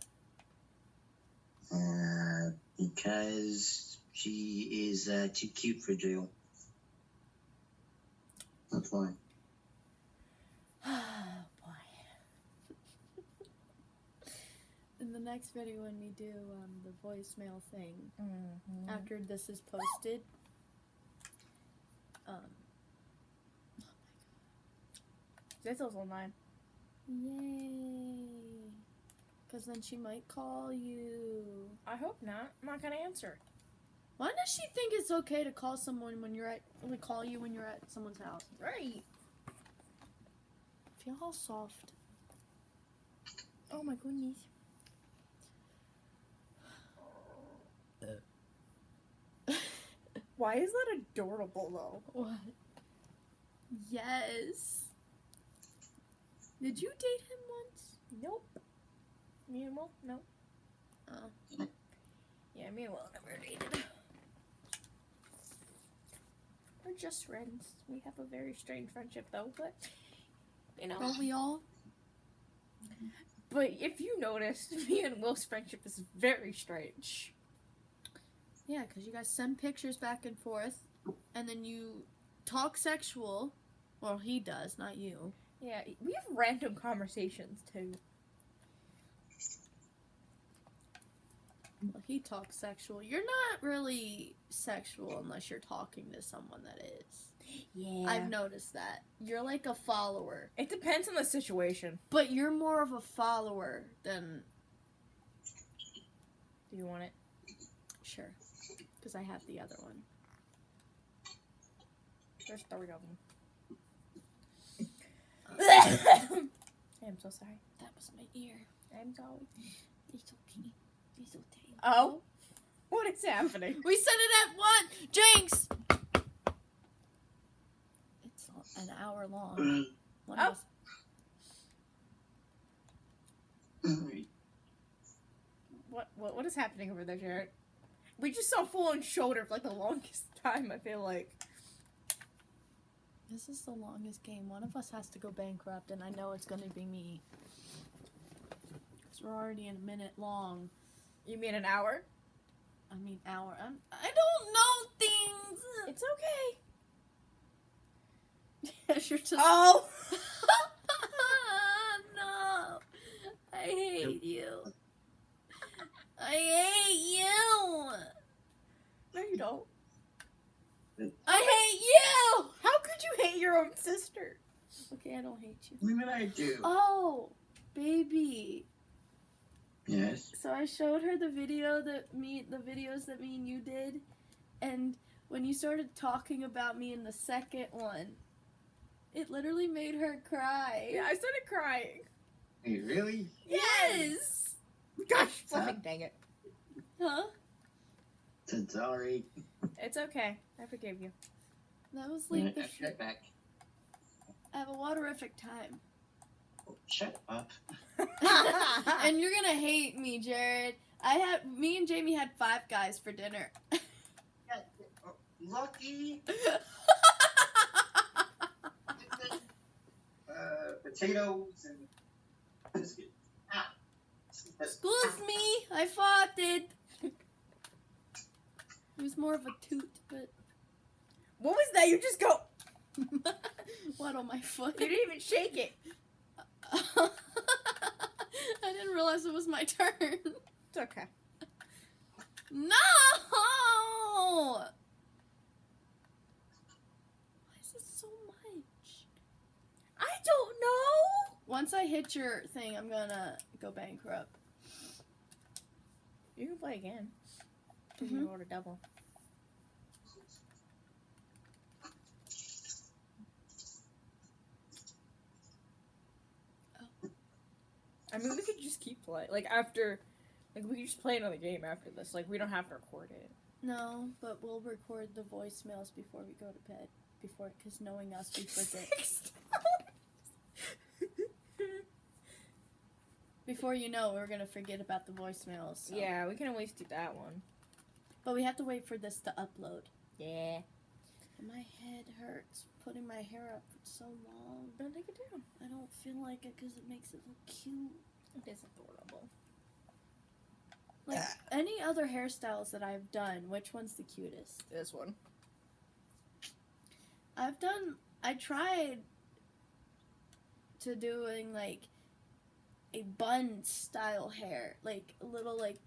Because she is too cute for jail. That's why. Oh, boy. In the next video when we do the voicemail thing, after this is posted, Zizzle's online. Yay! Because then she might call you. I hope not. I'm not gonna answer. Why does she think it's okay to call someone when you're call you when you're at someone's house? Right. Feel all soft. Oh my goodness. Why is that adorable though? What? Yes. Did you date him once? Nope. Me and Will? No. Oh. Yeah, me and Will never dated. We're just friends. We have a very strange friendship though, but you know. Don't we all? But if you noticed, me and Will's friendship is very strange. Yeah, because you guys send pictures back and forth, and then you talk sexual. Well, he does, not you. Yeah, we have random conversations too. Well, he talks sexual. You're not really sexual unless you're talking to someone that is. Yeah. I've noticed that. You're like a follower. It depends on the situation. But you're more of a follower than... Do you want it? Sure. Because I have the other one. There's 3 of them. I'm so sorry. That was my ear. I'm sorry. It's okay. It's okay. Oh? What is happening? We said it at 1! Jinx! It's an hour long. One of us- What is happening over there, Jared? We just saw full on shoulder for like the longest time, I feel like. This is the longest game. One of us has to go bankrupt, and I know it's going to be me. Because we're already a minute long. You mean an hour? I mean, hour. I don't know things! It's okay. You're just... Oh! No! I hate you. I hate you! No, you don't. I hate you! How could you hate your own sister? Okay, I don't hate you. What did I do? Oh, baby. Yes. So I showed her the videos that me and you did, and when you started talking about me in the second one, it literally made her cry. Yeah, I started crying. Hey, really? Yes! Gosh, flipping dang it. Huh? Said sorry. It's okay. I forgive you. That was like the Right back. I have a waterific time. Oh, shut up. And you're gonna hate me, Jared. Me and Jamie had 5 Guys for dinner. Lucky. Potatoes and biscuit. Ah. Excuse me, I farted. It was more of a toot, but What was that? You just go. what on my foot? You didn't even shake it. I didn't realize it was my turn. It's okay. No! Why is it so much? I don't know. Once I hit your thing, I'm gonna go bankrupt. You can play again. Because Mhm. you rolled a double. Oh. I mean, we could just keep playing. Like, after... Like, we could just play another game after this. Like, we don't have to record it. No, but we'll record the voicemails before we go to bed. Because knowing us, we forget. Before you know, we're gonna forget about the voicemails. So. Yeah, we can always do that one. But we have to wait for this to upload. Yeah. My head hurts putting my hair up for so long. Don't take it down. I don't feel like it because it makes it look cute. It is adorable. Like, any other hairstyles that I've done, which one's the cutest? This one. I tried to doing, like, a bun style hair. Like, a little, like,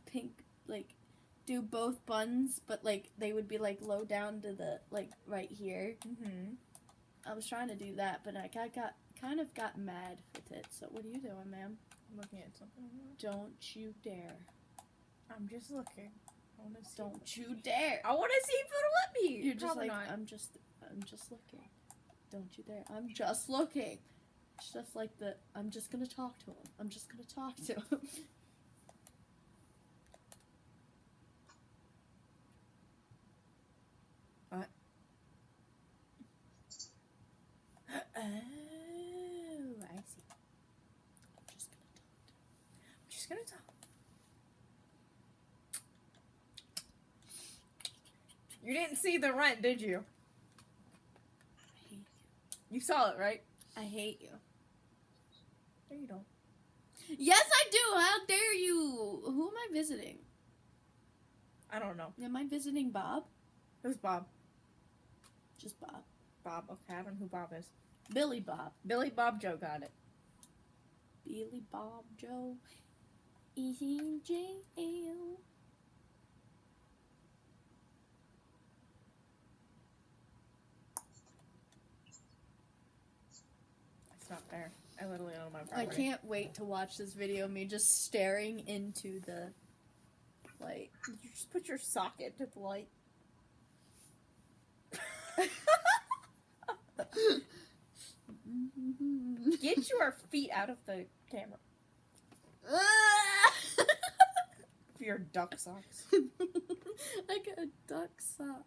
pink, like, do both buns, but, like, they would be, like, low down to the, like, right here. Mm-hmm. I was trying to do that, but I kind of got mad with it. So, what are you doing, ma'am? I'm looking at something. Don't you dare. I'm just looking. I want to see. Don't you dare. I want to see if it'll let me. You're just Probably like, not. I'm just looking. Don't you dare. I'm just looking. It's just like I'm just gonna talk to him. I'm just gonna talk to him. What? Oh, I see. I'm just gonna talk to him. I'm just gonna talk. You didn't see the rent, did you? I hate you. You saw it, right? I hate you. No, you don't. Yes, I do. How dare you? Who am I visiting? I don't know. Am I visiting Bob? Who's Bob? Just Bob. Bob. Okay, I don't know who Bob is. Billy Bob. Billy Bob Joe got it. Billy Bob Joe is in jail. It's not there. I literally own my I property. can't wait to watch this video of me just staring into the light. Did you just put your socket to the light? Get your feet out of the camera. For your duck socks. I got duck socks.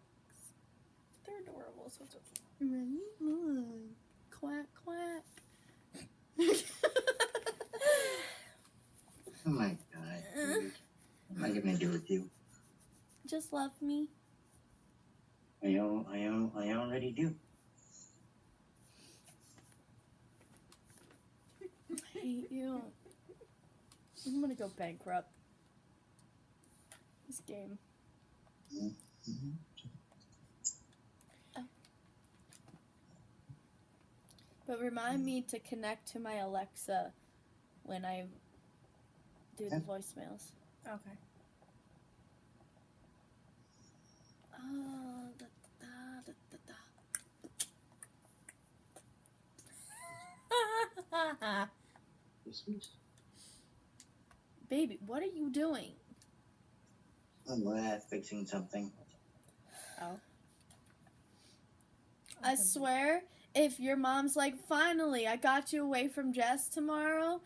They're adorable. So it's okay. Right? Look. Quack, quack. Oh my god. Dude. What am I gonna do with you? Just love me. I already do. I hate you. I'm gonna go bankrupt. This game. Mm-hmm. But remind me to connect to my Alexa when I do the voicemails. Okay. Oh, da, da, da, da, da. Baby, what are you doing? I'm fixing something. Oh. I swear, if your mom's like, finally, I got you away from Jess tomorrow,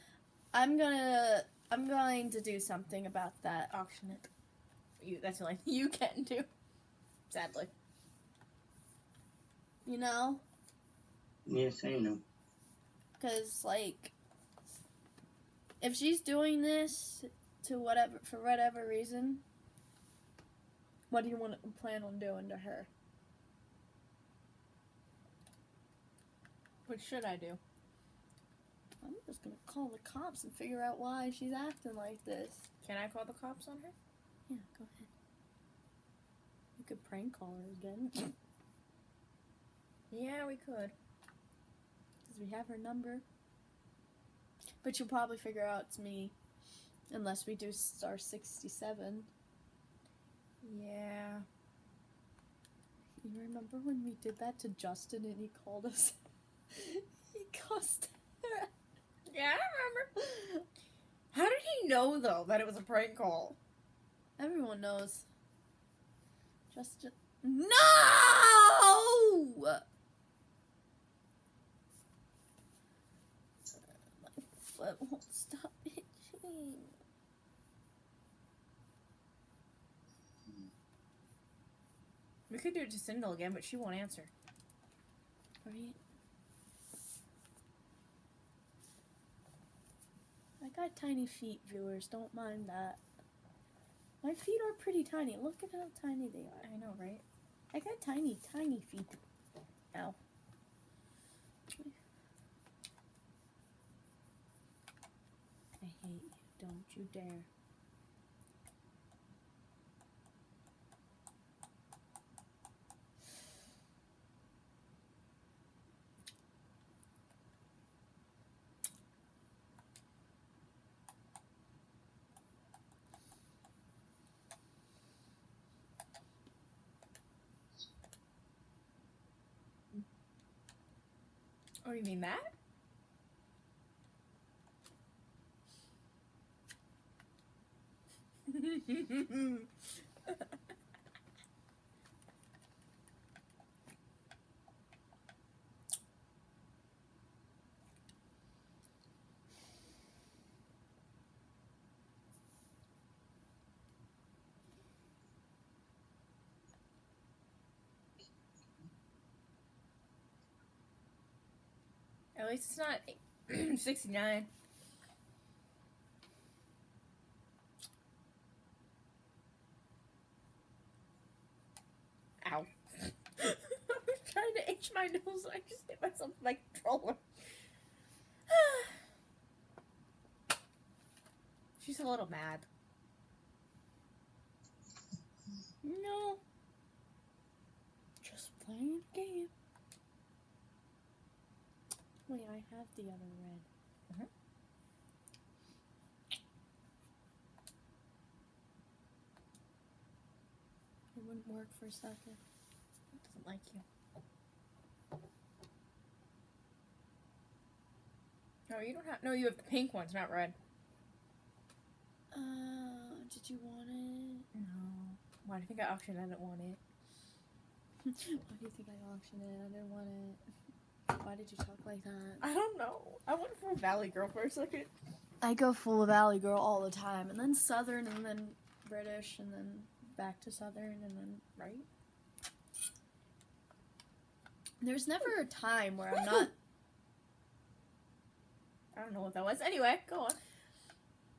I'm going to do something about that. Auction it. That's the only thing you can do. Sadly. You know? Yes, I know. Because, like, if she's doing this for whatever reason, what do you plan on doing to her? What should I do? I'm just gonna call the cops and figure out why she's acting like this. Can I call the cops on her? Yeah, go ahead. You could prank call her again. Yeah, we could. Because we have her number. But you'll probably figure out it's me. Unless we do star 67. Yeah. You remember when we did that to Justin and he called us? He cussed her. Yeah, I remember. How did he know, though, that it was a prank call? Everyone knows. Justin. No! My foot won't stop itching. We could do it to Sindel again, but she won't answer. Right? I got tiny feet, viewers. Don't mind that. My feet are pretty tiny. Look at how tiny they are. I know, right? I got tiny, tiny feet. Ow. I hate you. Don't you dare. Oh, you mean that? At least it's not 69. Ow. I was trying to itch my nose and I just hit myself with my controller. She's a little mad. No. Just playing a game. Wait, I have the other red. It wouldn't work for a second. It doesn't like you. No, you don't have. No, you have the pink ones, not red. Did you want it? No. Why do you think I auctioned? I didn't want it. Why do you think I auctioned it? I didn't want it. Why did you talk like that? I don't know. I went for a Valley Girl for a second. I go full Valley Girl all the time, and then Southern, and then British, and then back to Southern, and then Right? there's never a time where I'm not. I don't know what that was. Anyway, go on.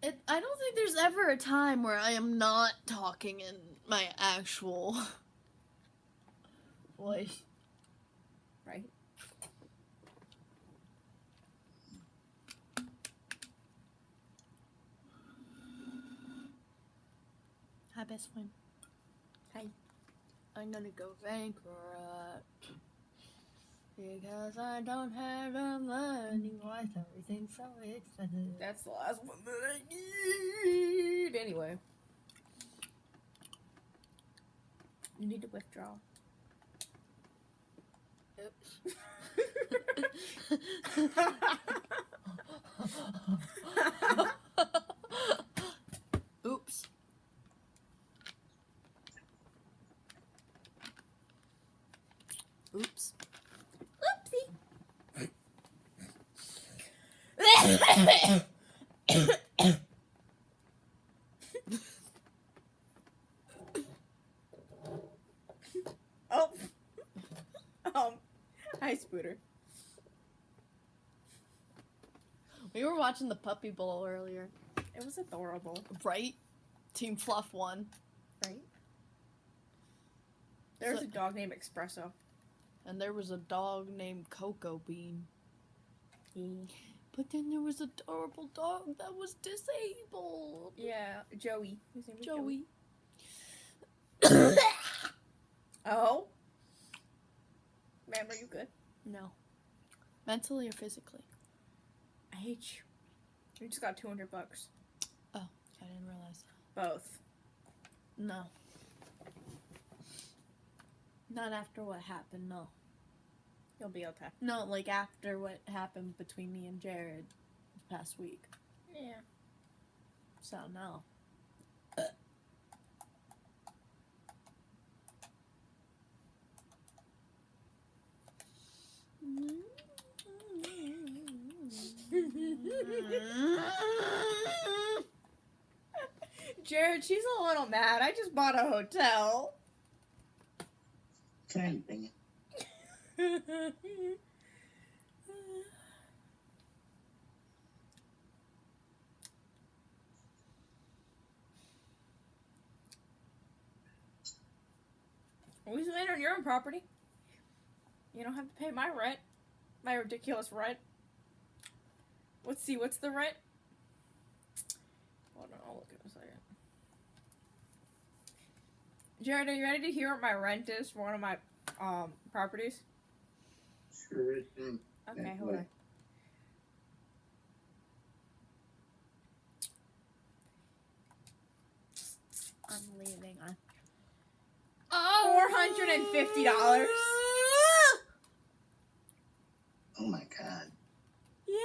I don't think there's ever a time where I am not talking in my actual voice. Right? Hi, best friend. Hi. I'm gonna go bankrupt because I don't have the money. Why is everything so expensive? That's the last one that I need. Anyway. You need to withdraw. Oops. Oops. Oops. Oh. Hi, Spooter. We were watching the Puppy Bowl earlier. It was adorable. Right? Team Fluff won. Right? There was So- a dog named Espresso. And there was a dog named Cocoa Bean. But then there was a adorable dog that was disabled. Yeah, Joey. His name was Joey. Oh? Ma'am, are you good? No. Mentally or physically? I hate you. You just got $200. Oh, I didn't realize that. Both. No. Not after what happened, no. You'll be okay. No, like after what happened between me and Jared this past week. Yeah. So, no. Jared, she's a little mad. I just bought a hotel. Okay, dang it. We land on your own property. You don't have to pay my rent. My ridiculous rent. Let's see, what's the rent? Hold on, I'll look in a second. Jared, are you ready to hear what my rent is for one of my properties? Sure thing. Okay, hold on. I'm leaving. $450. Oh my god. Yeah.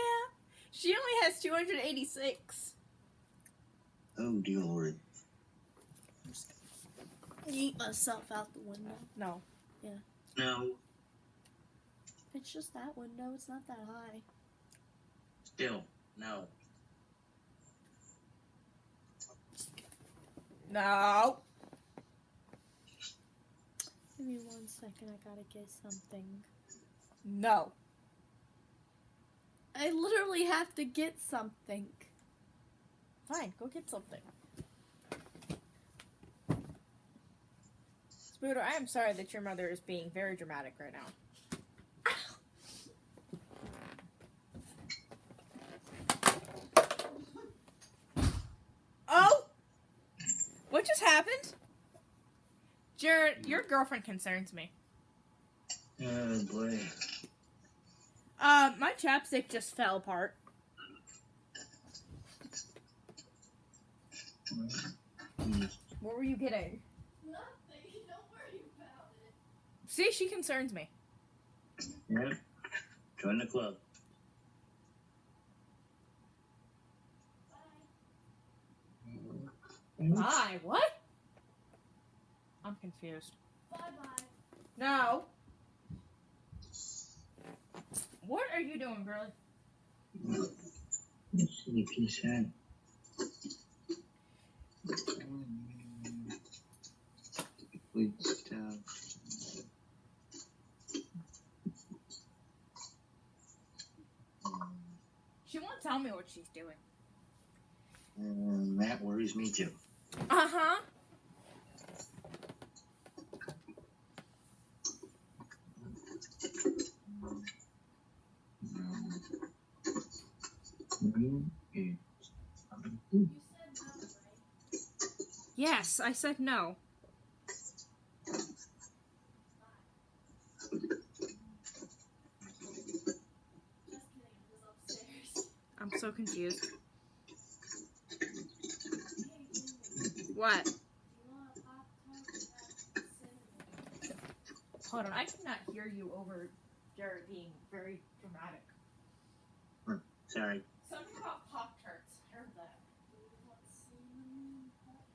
She only has 286. Oh dear lord. Yeet myself out the window. No. No. It's just that window. It's not that high. Still. No. No. Give me 1 second. I gotta get something. No. I literally have to get something. Fine, go get something. Spooder, I am sorry that your mother is being very dramatic right now. Oh! What just happened? Jared, your girlfriend concerns me. Oh boy. My chapstick just fell apart. What were you getting? Nothing. Don't worry about it. See, she concerns me. Yep. Join the club. Bye. What? I'm confused. Bye-bye. No. What are you doing, girlie? Sneaky sad. Good stuff. She won't tell me what she's doing. That worries me too. Uh-huh. You said no, right? Yes, I said no. Just kidding. I was upstairs. I'm so confused. What? Do you want a Pop-Tart or that cinnamon? Hold on, I cannot hear you over Jared being very dramatic. Sorry. Something about Pop-Tarts. I heard that. Do you want cinnamon Pop-Tarts?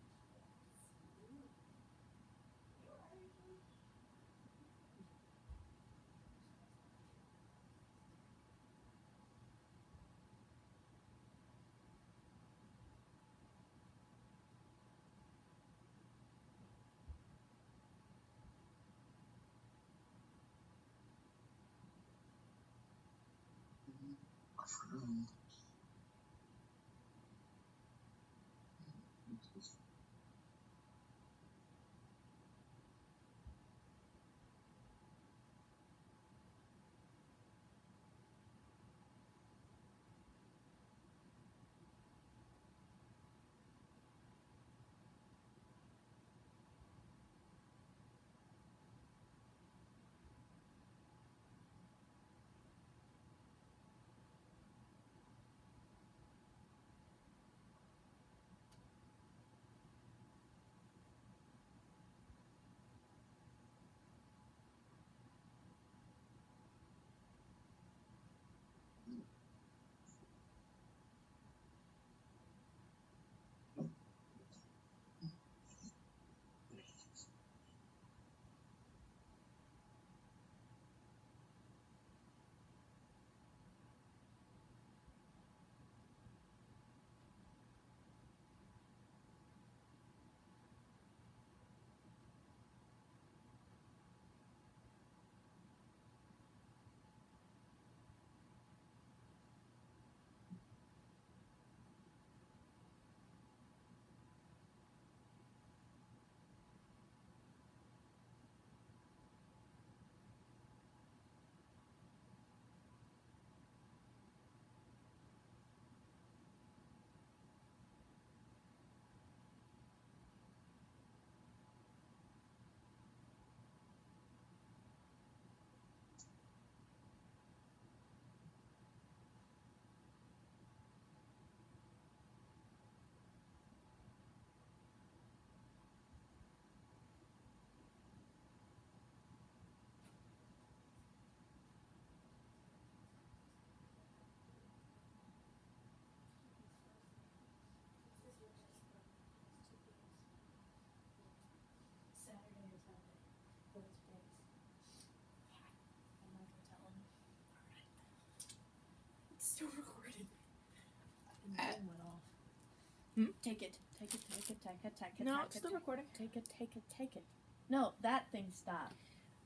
Take it. Take it. Take it. Take it. Take it. No, take it's it, still take it, recording. Take it. Take it. Take it. No, that thing stopped.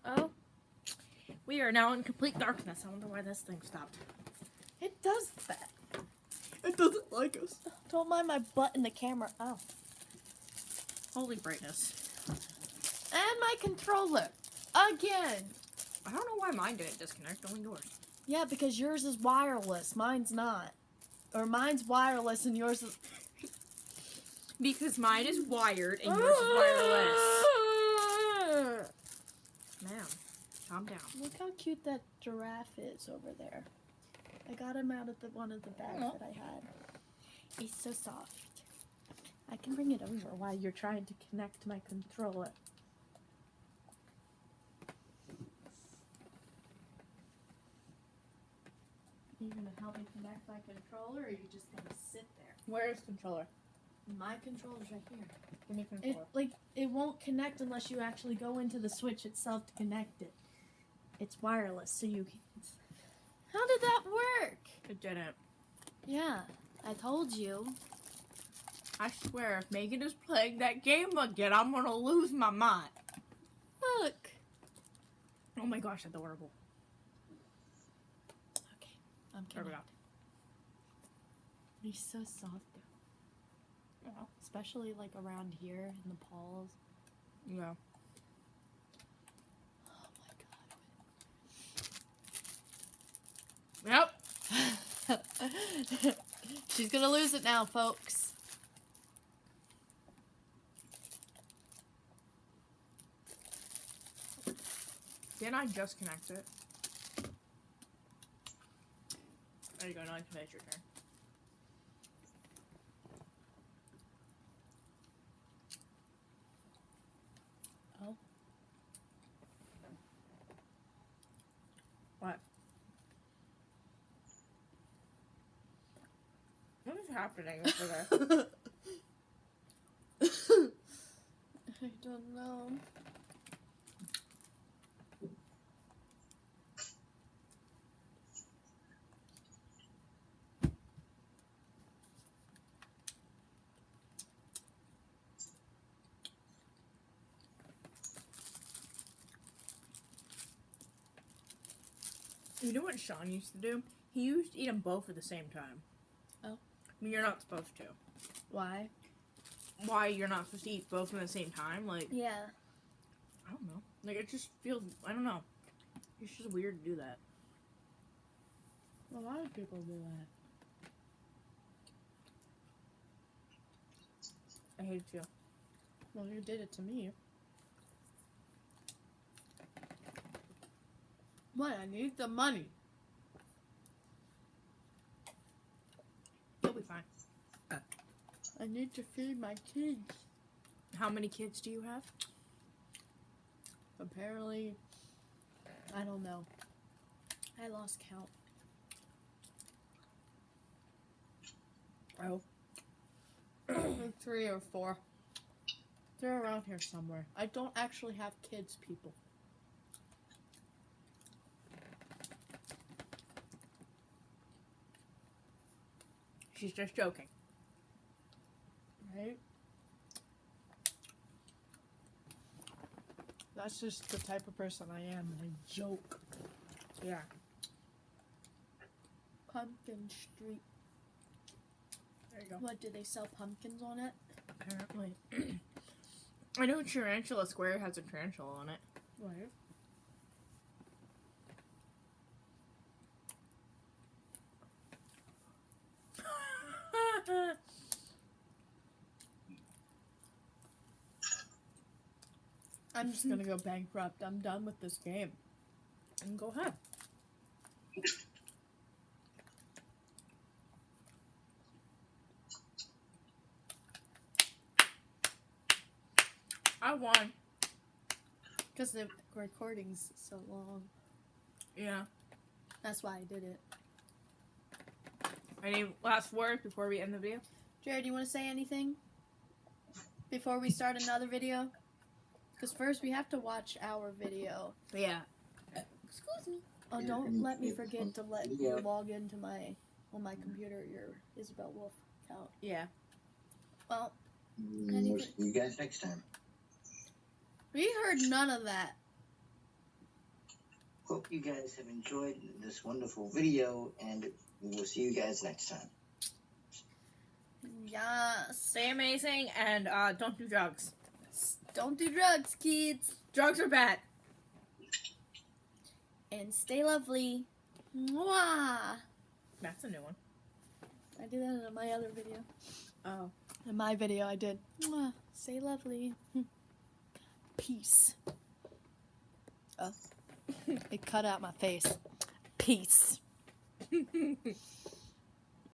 Oh. We are now in complete darkness. I wonder why this thing stopped. It does that. It doesn't like us. Don't mind my butt in the camera. Oh. Holy brightness. And my controller. Again. I don't know why mine didn't disconnect, only yours. Yeah, because yours is wireless. Mine's not. Or mine's wireless and yours is... Because mine is wired and yours is wireless. Man, calm down. Look how cute that giraffe is over there. I got him out of one of the bags that I had. He's so soft. I can bring it over while you're trying to connect my controller. Are you gonna help me connect my controller, or are you just gonna sit there? Where's controller? My controller's right here. Give me controller. It won't connect unless you actually go into the switch itself to connect it. It's wireless, so you can... How did that work? It didn't. Yeah, I told you. I swear, if Megan is playing that game again, I'm gonna lose my mind. Look. Oh my gosh, that's adorable. Okay, I'm There we kidding. go. He's so soft. Yeah. Especially like around here in the paws. Yeah. Oh my god. Yep. She's gonna lose it now, folks. Didn't I just connect it? There you go, now I can finish your turn. Oh. What? What is happening over there? I don't know. You know what Sean used to do? He used to eat them both at the same time. Oh. I mean, you're not supposed to. Why? Why you're not supposed to eat both at the same time? Like, Yeah. I don't know. Like, it just feels, I don't know. It's just weird to do that. A lot of people do that. I hate you. Well, you did it to me. What? I need the money. You'll be fine. I need to feed my kids. How many kids do you have? Apparently, I don't know. I lost count. Oh. 3 or 4. They're around here somewhere. I don't actually have kids, people. She's just joking. Right? That's just the type of person I am. I joke. Yeah. Pumpkin Street. There you go. What, do they sell pumpkins on it? Apparently. I know Tarantula Square has a tarantula on it. Right. I'm just gonna go bankrupt. I'm done with this game. And go ahead. I won. Because the recording's so long. Yeah. That's why I did it. Any last words before we end the video? Jared, you want to say anything? Before we start another video? Because first we have to watch our video. Yeah. Excuse me. Oh, don't let me forget to let you log into my, on my computer, your Isabel Wolf account. Yeah. Well, We'll see you guys next time. we heard none of that. Hope you guys have enjoyed this wonderful video, and we'll see you guys next time. Yes. Stay amazing and don't do drugs. Don't do drugs, kids. Drugs are bad. And stay lovely. Mwah. That's a new one. I did that in my other video. Oh. In my video, I did. Mwah. Stay lovely. Peace. Oh. It cut out my face. Peace.